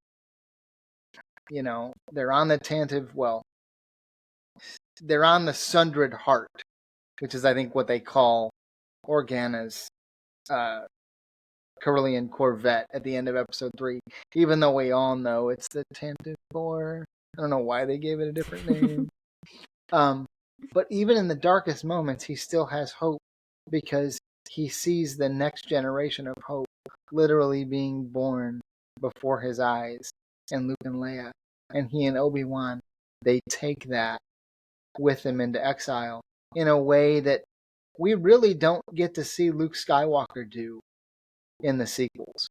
on the they're on the Sundered Heart, which is, I think, what they call Organa's Corellian Corvette at the end of Episode 3, even though we all know it's the Tantive 4. I don't know why they gave it a different name. But even in the darkest moments, he still has hope, because he sees the next generation of hope literally being born before his eyes in Luke and Leia. And he and Obi-Wan, they take that with him into exile in a way that we really don't get to see Luke Skywalker do in the sequels,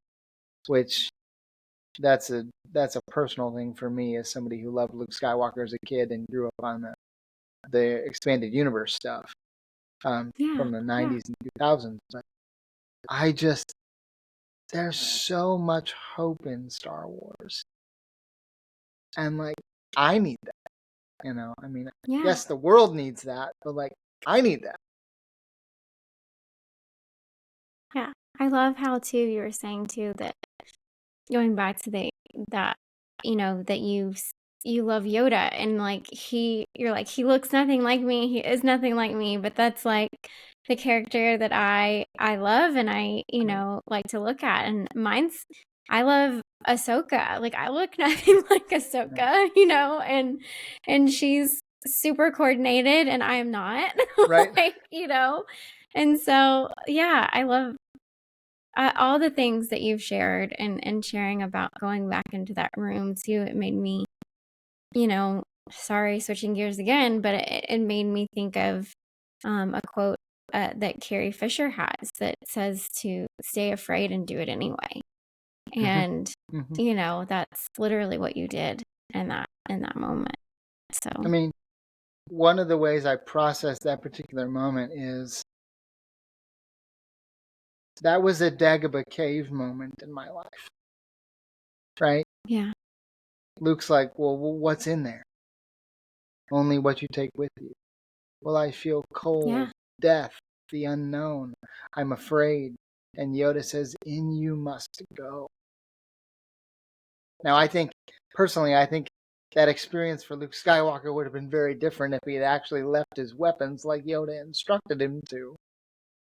which that's a personal thing for me as somebody who loved Luke Skywalker as a kid and grew up on the expanded universe stuff from the 90s and 2000s. But there's so much hope in Star Wars, and like, I need that. Yes, the world needs that, but like, I need that. Yeah, I love how too you were saying too that, going back to that that you love Yoda, and like you're like, he looks nothing like me, he is nothing like me, but that's like the character that I love, and I like to look at. And I love Ahsoka. Like, I look nothing like Ahsoka, and she's super coordinated and I am not. Right. Like, and so yeah, I love all the things that you've shared, and sharing about going back into that room too. It made me, sorry, switching gears again, but it made me think of a quote that Carrie Fisher has that says to stay afraid and do it anyway. And, that's literally what you did in that moment. So, one of the ways I process that particular moment is that was a Dagobah cave moment in my life, right? Yeah. Luke's like, well, what's in there? Only what you take with you. Well, I feel cold, death, the unknown. I'm afraid. And Yoda says, in you must go. Now, personally, I think that experience for Luke Skywalker would have been very different if he had actually left his weapons like Yoda instructed him to.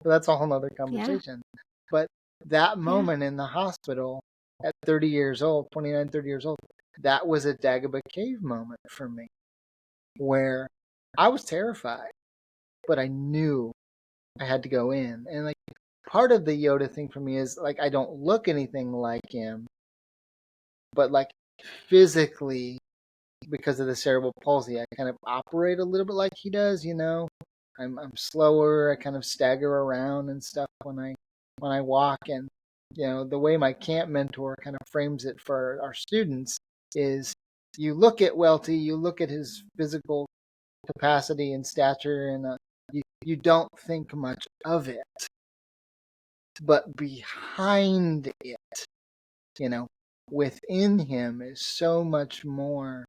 But that's a whole other conversation. Yeah. But that moment in the hospital at 30 years old, 29, 30 years old, that was a Dagobah cave moment for me, where I was terrified, but I knew I had to go in. And like, part of the Yoda thing for me is like, I don't look anything like him, but like, physically, because of the cerebral palsy, I kind of operate a little bit like he does. I'm slower. I kind of stagger around and stuff when I walk. And the way my camp mentor kind of frames it for our students is, you look at Welty, you look at his physical capacity and stature, and you don't think much of it, but behind it, within him is so much more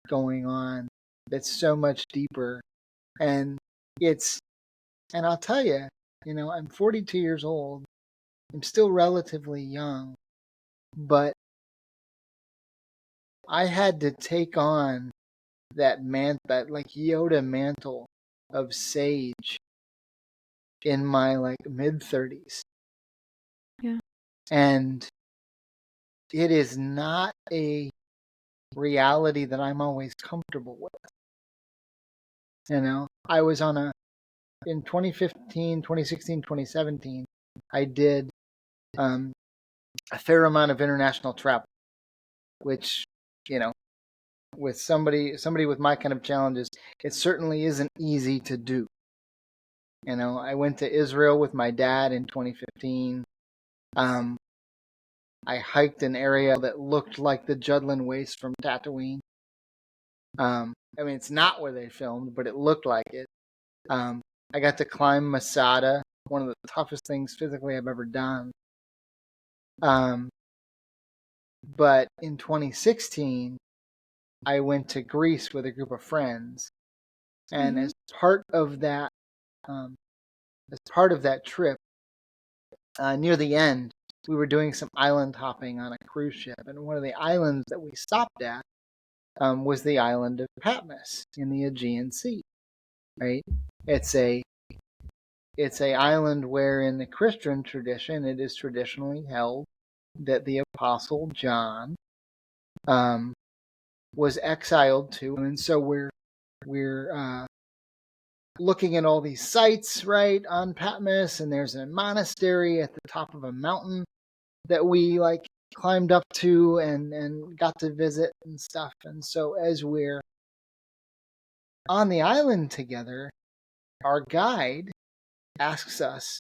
going on that's so much deeper. And I'll tell you, I'm 42 years old. I'm still relatively young, but I had to take on that like Yoda mantle of sage in my like mid-30s. Yeah. And it is not a reality that I'm always comfortable with. I was in 2015, 2016, 2017, I did a fair amount of international travel, which, with somebody with my kind of challenges, it certainly isn't easy to do. I went to Israel with my dad in 2015. I hiked an area that looked like the Judlin Waste from Tatooine. It's not where they filmed, but it looked like it. I got to climb Masada, one of the toughest things physically I've ever done. But in 2016, I went to Greece with a group of friends, And as part of that trip, near the end, we were doing some island hopping on a cruise ship, and one of the islands that we stopped at was the island of Patmos in the Aegean Sea. Right? It's a island where, in the Christian tradition, it is traditionally held that the Apostle John was exiled to, and so we're looking at all these sites, right, on Patmos, and there's a monastery at the top of a mountain that we climbed up to and got to visit and stuff. And so as we're on the island together, our guide asks us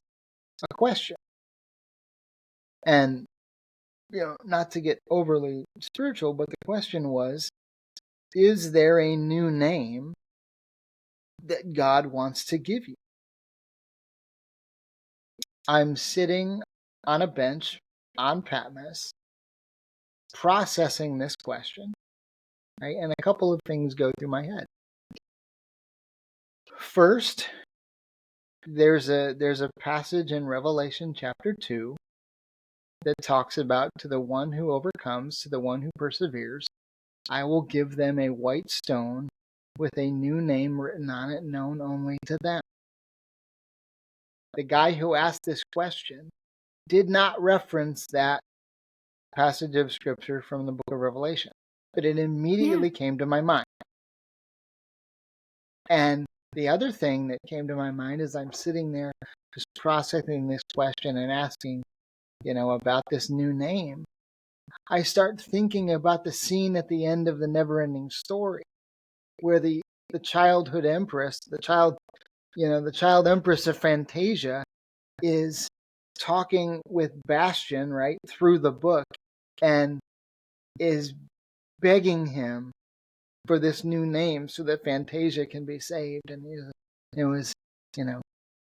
a question. And not to get overly spiritual, but the question was, is there a new name that God wants to give you? I'm sitting on a bench on Patmos processing this question, right? And a couple of things go through my head. First, there's a passage in Revelation chapter 2 that talks about, to the one who overcomes, to the one who perseveres, I will give them a white stone with a new name written on it, known only to them. The guy who asked this question did not reference that passage of scripture from the book of Revelation, but it immediately came to my mind. And the other thing that came to my mind is I'm sitting there just processing this question and asking, about this new name. I start thinking about the scene at the end of the Never-Ending Story, where the childhood empress, the child empress of Fantasia, is talking with Bastian, right, through the book, and is begging him for this new name so that Fantasia can be saved. And it was,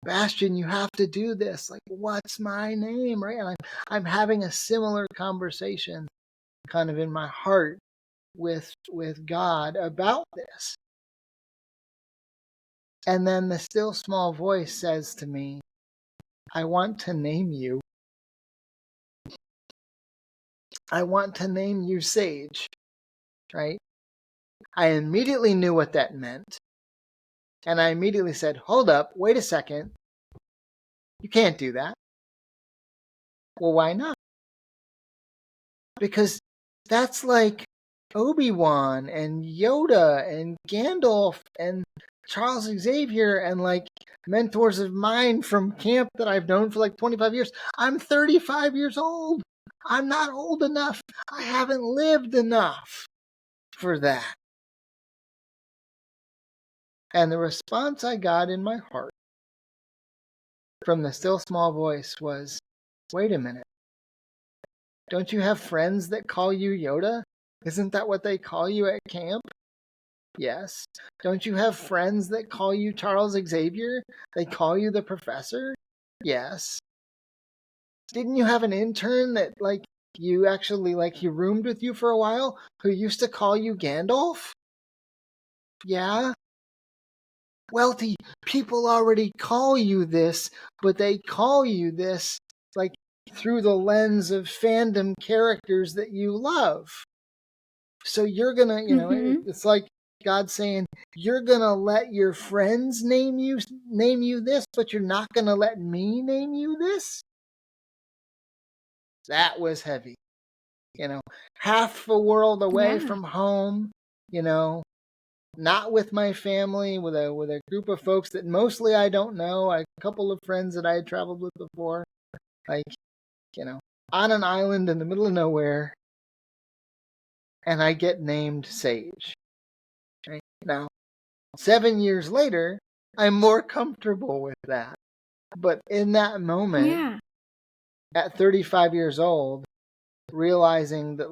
Bastian, you have to do this. Like, what's my name, right? And I'm having a similar conversation kind of in my heart with God about this. And then the still small voice says to me, I want to name you. I want to name you Sage, right? I immediately knew what that meant. And I immediately said, hold up, wait a second. You can't do that. Well, why not? Because that's like Obi-Wan and Yoda and Gandalf and Charles Xavier and mentors of mine from camp that I've known for 25 years. I'm 35 years old. I'm not old enough. I haven't lived enough for that. And the response I got in my heart from the still small voice was, wait a minute. Don't you have friends that call you Yoda? Isn't that what they call you at camp? Yes. Don't you have friends that call you Charles Xavier? They call you the professor? Yes. Didn't you have an intern that you actually he roomed with you for a while who used to call you Gandalf? Yeah. Welty, people already call you this, but they call you this through the lens of fandom characters that you love. So you're gonna, it's like God saying, you're gonna let your friends name you this, but you're not gonna let me name you this? That was heavy. Half a world away from home, not with my family, with a group of folks that mostly I don't know, a couple of friends that I had traveled with before, on an island in the middle of nowhere, and I get named Sage. Right? Now, 7 years later, I'm more comfortable with that. But in that moment, at 35 years old, realizing that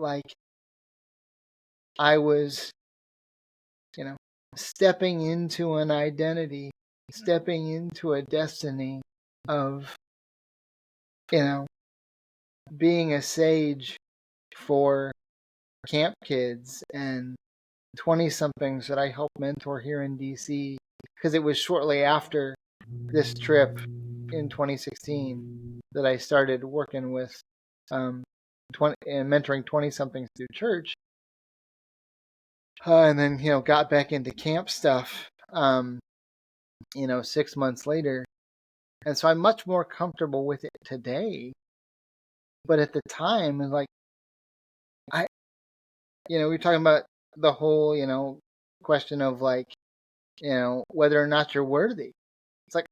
I was, stepping into an identity, stepping into a destiny of, being a sage for camp kids and 20-somethings that I helped mentor here in DC, because it was shortly after this trip in 2016 that I started working with and mentoring 20-somethings through church, and then got back into camp stuff 6 months later, and so I'm much more comfortable with it today. But at the time, like, we're talking about the whole question of, like, whether or not you're worthy. It's like,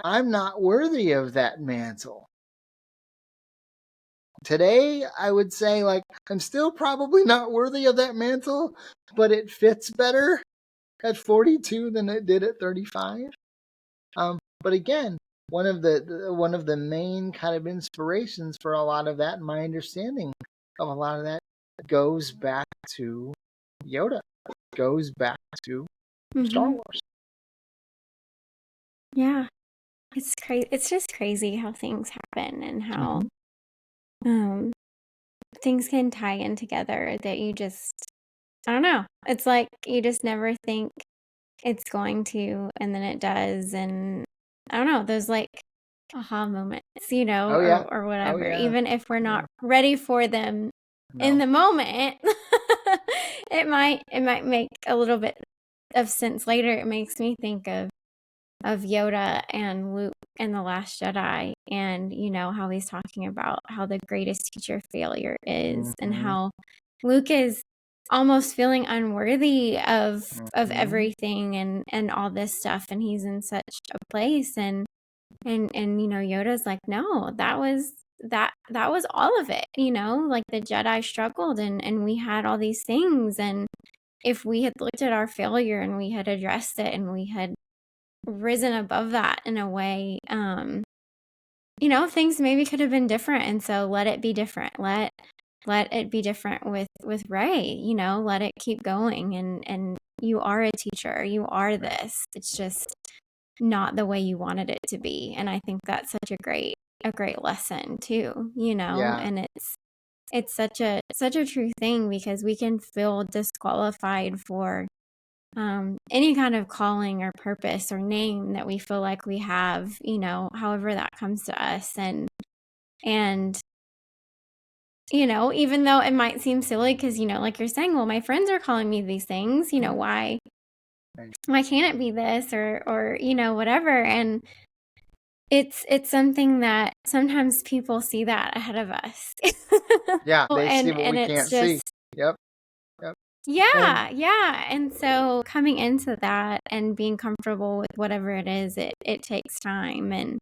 I'm not worthy of that mantle. Today, I would say, like, I'm still probably not worthy of that mantle, but it fits better at 42 than it did at 35. But again, one of the main kind of inspirations for a lot of that, and my understanding of a lot of that, goes back to Yoda, goes back to Star Wars. Yeah, it's crazy. It's just crazy how things happen and how things can tie in together that you just, I don't know. It's like you just never think it's going to, and then it does. And I don't know, those like aha moments, Oh, yeah. or whatever, Oh, yeah. even if we're not ready for them in the moment, it might make a little bit of sense later. It makes me think of Yoda and Luke in The Last Jedi, and how he's talking about how the greatest teacher of failure is, and how Luke is almost feeling unworthy of everything and all this stuff, and he's in such a place, and Yoda's like, no, that was all of it, like the Jedi struggled, and we had all these things, and if we had looked at our failure and we had addressed it and we had risen above that in a way, things maybe could have been different. And so let it be different. Let it be different with Rey, let it keep going. And you are a teacher. You are this. It's just not the way you wanted it to be. And I think that's such a great lesson too, Yeah. and it's such a true thing, because we can feel disqualified for any kind of calling or purpose or name that we feel like we have, however that comes to us. And even though it might seem silly, because, like you're saying, well, my friends are calling me these things, why can't it be this or whatever. And it's something that sometimes people see that ahead of us. Yeah, they see what and we it's can't just, see. Yep. Yeah, yeah. And so coming into that and being comfortable with whatever it is, it takes time, and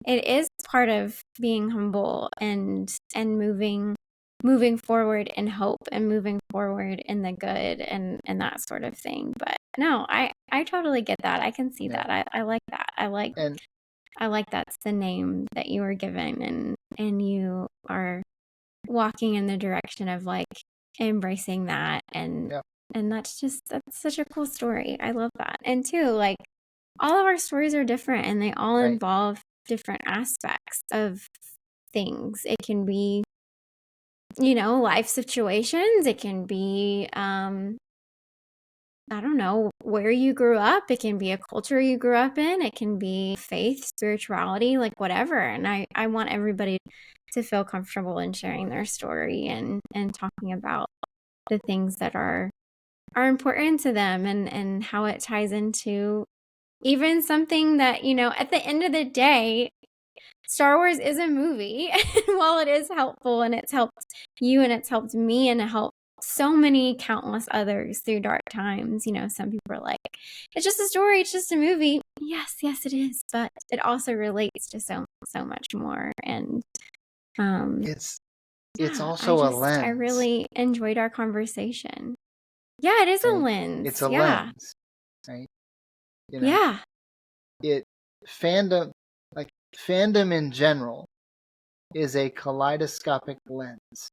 it is part of being humble and moving forward in hope and moving forward in the good and that sort of thing. But no, I totally get that. I can see that. I like that. I like that's the name that you were given, and you are walking in the direction of like embracing that, and that's such a cool story. I love that. And too, like, all of our stories are different, and they all involve different aspects of things. It can be life situations. It can be I don't know, where you grew up. It can be a culture you grew up in. It can be faith, spirituality, like whatever. And I want everybody to feel comfortable in sharing their story and talking about the things that are important to them, and how it ties into even something that, at the end of the day, Star Wars is a movie. And while it is helpful, and it's helped you and it's helped me and it helped so many countless others through dark times, some people are like, it's just a story, it's just a movie. Yes, it is, but it also relates to so much more. And it's also a lens. I really enjoyed our conversation. Yeah, it is a lens. It's a lens, right? Fandom in general is a kaleidoscopic lens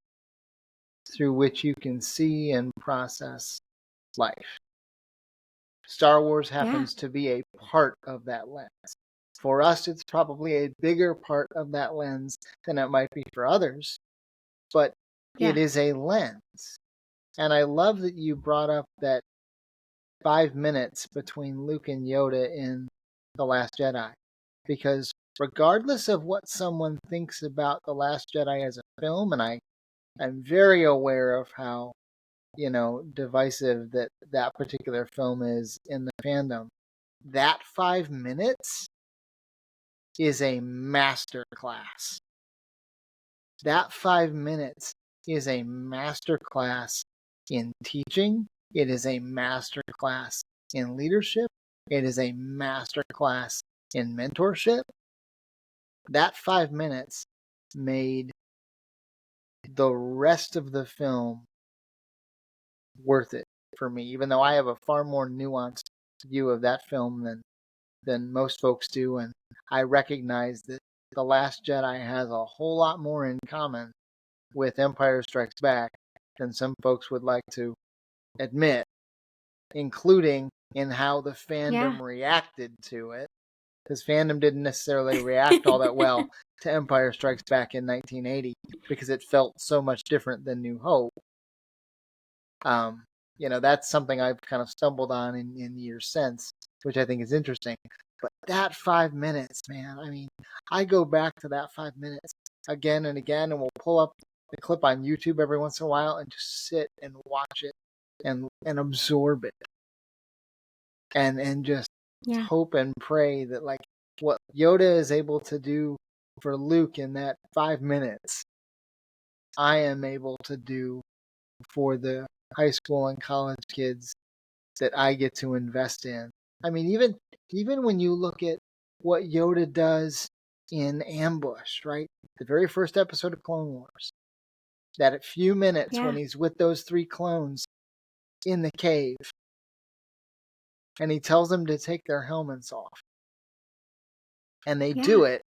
through which you can see and process life. Star Wars happens to be a part of that lens. For us, it's probably a bigger part of that lens than it might be for others, but it is a lens. And I love that you brought up that 5 minutes between Luke and Yoda in The Last Jedi. Because regardless of what someone thinks about The Last Jedi as a film, and I'm very aware of how, divisive that particular film is in the fandom, that 5 minutes is a masterclass. That 5 minutes is a masterclass in teaching. It is a masterclass in leadership. It is a masterclass in mentorship. That 5 minutes made the rest of the film worth it for me, even though I have a far more nuanced view of that film than most folks do. And I recognize that The Last Jedi has a whole lot more in common with Empire Strikes Back than some folks would like to admit, including in how the fandom reacted to it. Because fandom didn't necessarily react all that well to Empire Strikes Back in 1980 because it felt so much different than New Hope. That's something I've kind of stumbled on in years since, which I think is interesting. But that 5 minutes, man, I mean, I go back to that 5 minutes again and again, and we'll pull up the clip on YouTube every once in a while and just sit and watch it and absorb it. And just hope and pray that, like, what Yoda is able to do for Luke in that 5 minutes, I am able to do for the high school and college kids that I get to invest in. I mean, even when you look at what Yoda does in Ambush, right? The very first episode of Clone Wars. That few minutes when he's with those 3 clones in the cave. And he tells them to take their helmets off. And they do it.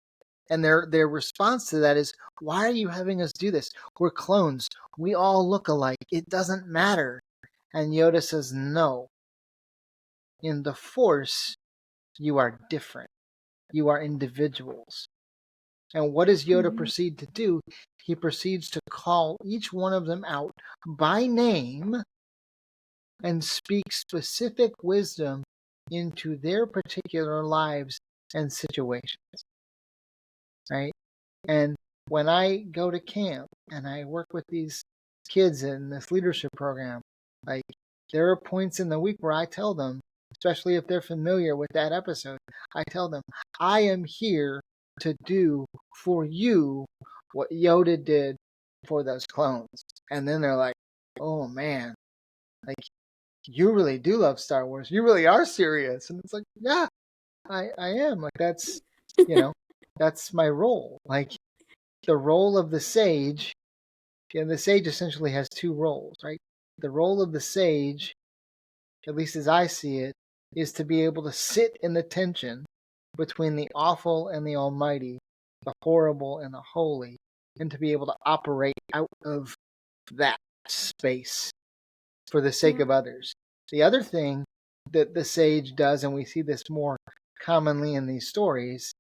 And their response to that is, why are you having us do this? We're clones. We all look alike. It doesn't matter. And Yoda says, no. In the Force, you are different. You are individuals. And what does Yoda proceed to do? He proceeds to call each one of them out by name and speak specific wisdom into their particular lives and situations. Right? And when I go to camp and I work with these kids in this leadership program, like, there are points in the week where I tell them, especially if they're familiar with that episode, I tell them, I am here to do for you what Yoda did for those clones. And then they're like, oh man, like, you really do love Star Wars. You really are serious. And it's like, yeah, I am. Like, that's, that's my role. Like, the role of the sage, and the sage essentially has 2 roles, right? The role of the sage, at least as I see it, is to be able to sit in the tension between the awful and the almighty, the horrible and the holy, and to be able to operate out of that space for the sake of others. The other thing that the sage does, and we see this more commonly in these stories,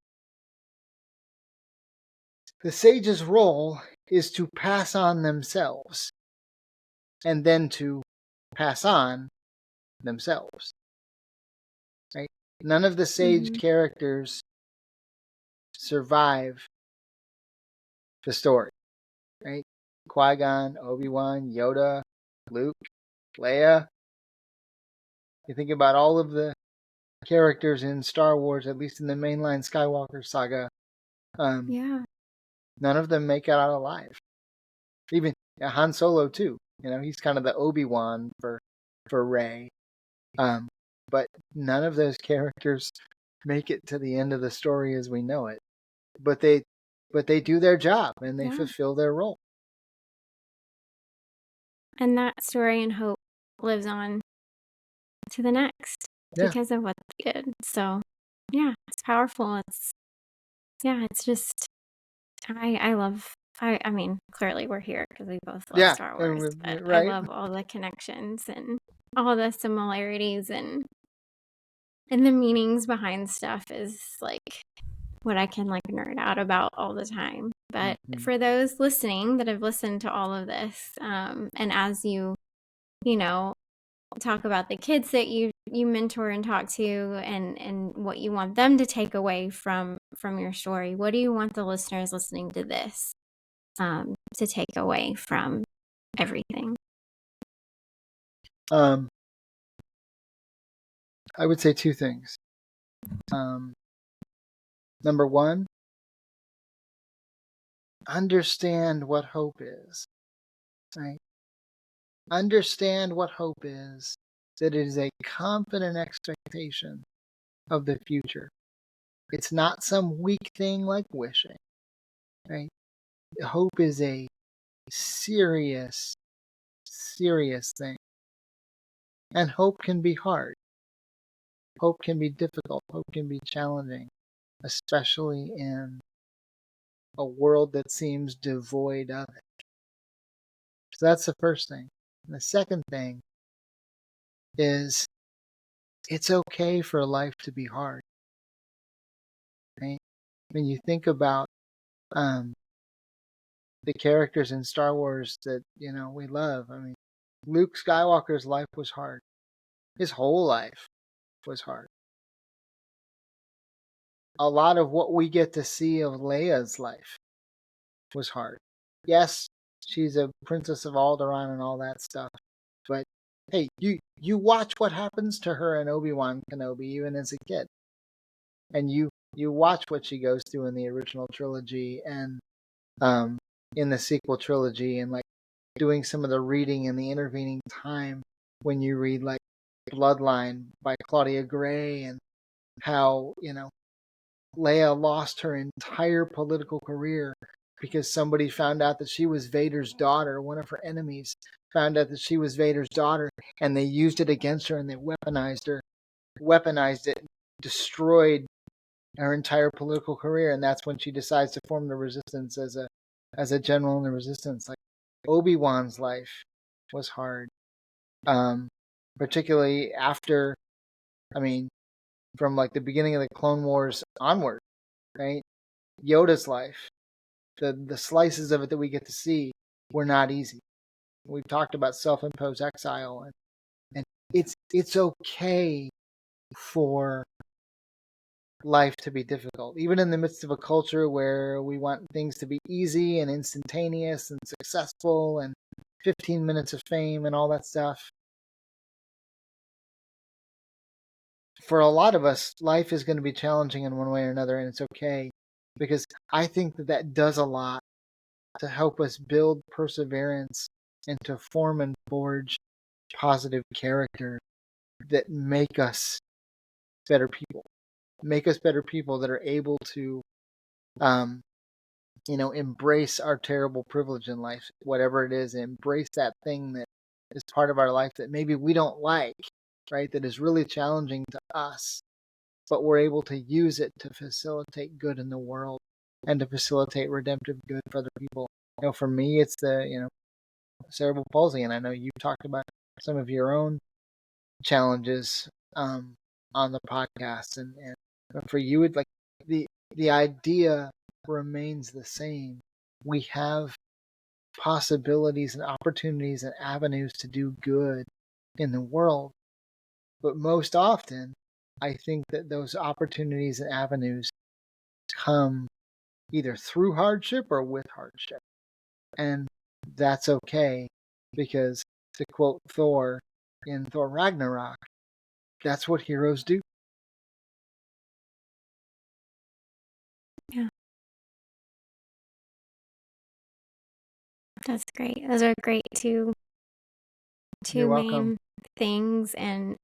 the sage's role is to pass on themselves and then to pass on themselves. Right? None of the sage characters survive the story. Right? Qui-Gon, Obi-Wan, Yoda, Luke, Leia. You think about all of the characters in Star Wars, at least in the mainline Skywalker saga. None of them make it out alive. Even Han Solo too. He's kind of the Obi-Wan for Rey. But none of those characters make it to the end of the story as we know it. But they do their job and they fulfill their role. And that story and hope lives on to the next because of what they did. So, it's powerful. It's just, I love, I mean, clearly we're here because we both love Star Wars, but I love all the connections and all the similarities and the meanings behind stuff is like what I can like nerd out about all the time. But for those listening that have listened to all of this, and as you talk about the kids that you mentor and talk to, and what you want them to take away from your story. What do you want the listeners listening to this to take away from everything? I would say two things. Number one, understand what hope is. Right? Understand what hope is. That it is a confident expectation of the future. It's not some weak thing like wishing. Right? Hope is a serious, serious thing. And hope can be hard. Hope can be difficult. Hope can be challenging, especially in a world that seems devoid of it. So that's the first thing. And the second thing is it's okay for life to be hard. Right? When you think about the characters in Star Wars that we love, Luke Skywalker's life was hard. His whole life was hard. A lot of what we get to see of Leia's life was hard. Yes, she's a princess of Alderaan and all that stuff, but hey, you watch what happens to her in Obi-Wan Kenobi even as a kid, and you watch what she goes through in the original trilogy and in the sequel trilogy, and like doing some of the reading in the intervening time when you read like Bloodline by Claudia Gray, and how Leia lost her entire political career because somebody found out that she was Vader's daughter. One of her enemies found out that she was Vader's daughter, and they used it against her, and they weaponized it, destroyed her entire political career, and that's when she decides to form the Resistance as a general in the Resistance. Like Obi-Wan's life was hard, particularly after, from like the beginning of the Clone Wars onward, right? Yoda's life, the slices of it that we get to see were not easy. We've talked about self-imposed exile, and it's okay for life to be difficult, even in the midst of a culture where we want things to be easy and instantaneous and successful and 15 minutes of fame and all that stuff. For a lot of us, life is going to be challenging in one way or another, and it's okay, because I think that does a lot to help us build perseverance and to form and forge positive character that make us better people. Make us better people that are able to, embrace our terrible privilege in life, whatever it is, embrace that thing that is part of our life that maybe we don't like, right? That is really challenging to us, but we're able to use it to facilitate good in the world and to facilitate redemptive good for other people. For me, it's the, cerebral palsy, and I know you've talked about some of your own challenges on the podcast, and for you, it's like the idea remains the same. We have possibilities and opportunities and avenues to do good in the world, but most often, I think that those opportunities and avenues come either through hardship or with hardship, and that's okay, because to quote Thor in Thor Ragnarok, that's what heroes do. Yeah. That's great. Those are great two You're welcome. main things, and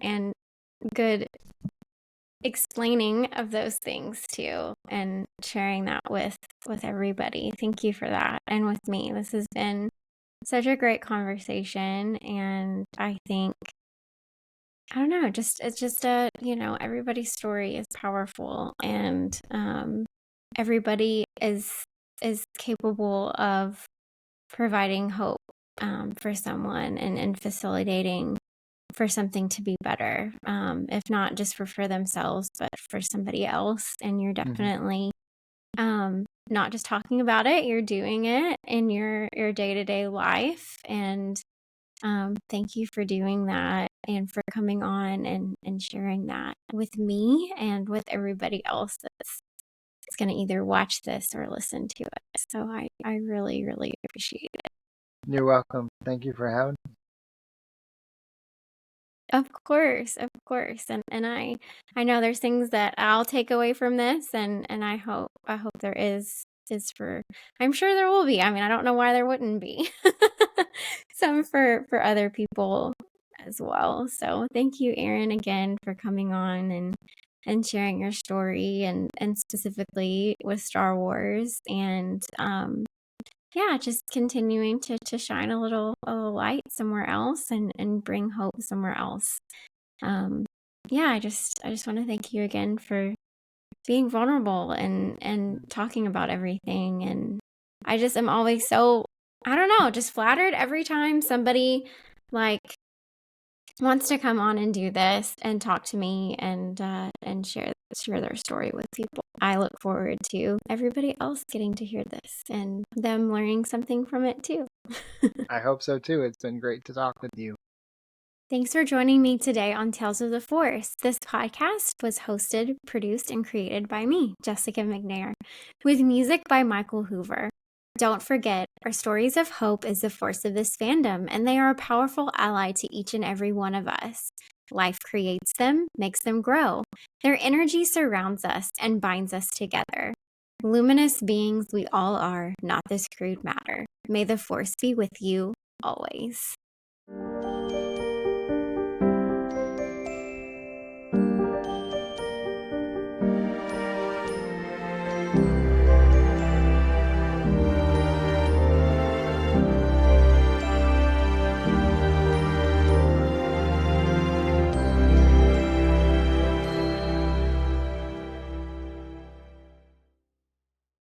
good explaining of those things too, and sharing that with everybody. Thank you for that. And with me, this has been such a great conversation, and I think, I don't know, it's just everybody's story is powerful, and everybody is capable of providing hope for someone, and facilitating for something to be better, if not just for themselves, but for somebody else. And you're definitely not just talking about it, you're doing it in your day-to-day life, and Thank you for doing that and for coming on and sharing that with me and with everybody else that's going to either watch this or listen to it. So I really, really appreciate it. You're welcome. Thank you for having me. Of course. And I know there's things that I'll take away from this and I hope there is for I'm sure there will be. I mean, I don't know why there wouldn't be. Some for other people as well. So thank you, Erin, again for coming on and sharing your story and specifically with Star Wars and yeah, just continuing to shine a little light somewhere else and bring hope somewhere else. Yeah, I just want to thank you again for being vulnerable and talking about everything. And I just am always so, I don't know, just flattered every time somebody like wants to come on and do this and talk to me and share their story with people. I look forward to everybody else getting to hear this and them learning something from it too. I hope so too. It's been great to talk with you. Thanks for joining me today on Tales of the Force. This podcast was hosted, produced, and created by me, Jessica McNair, with music by Michael Hoover. Don't forget, our stories of hope is the force of this fandom, and they are a powerful ally to each and every one of us. Life creates them, makes them grow. Their energy surrounds us and binds us together. Luminous beings we all are, not this crude matter. May the Force be with you always.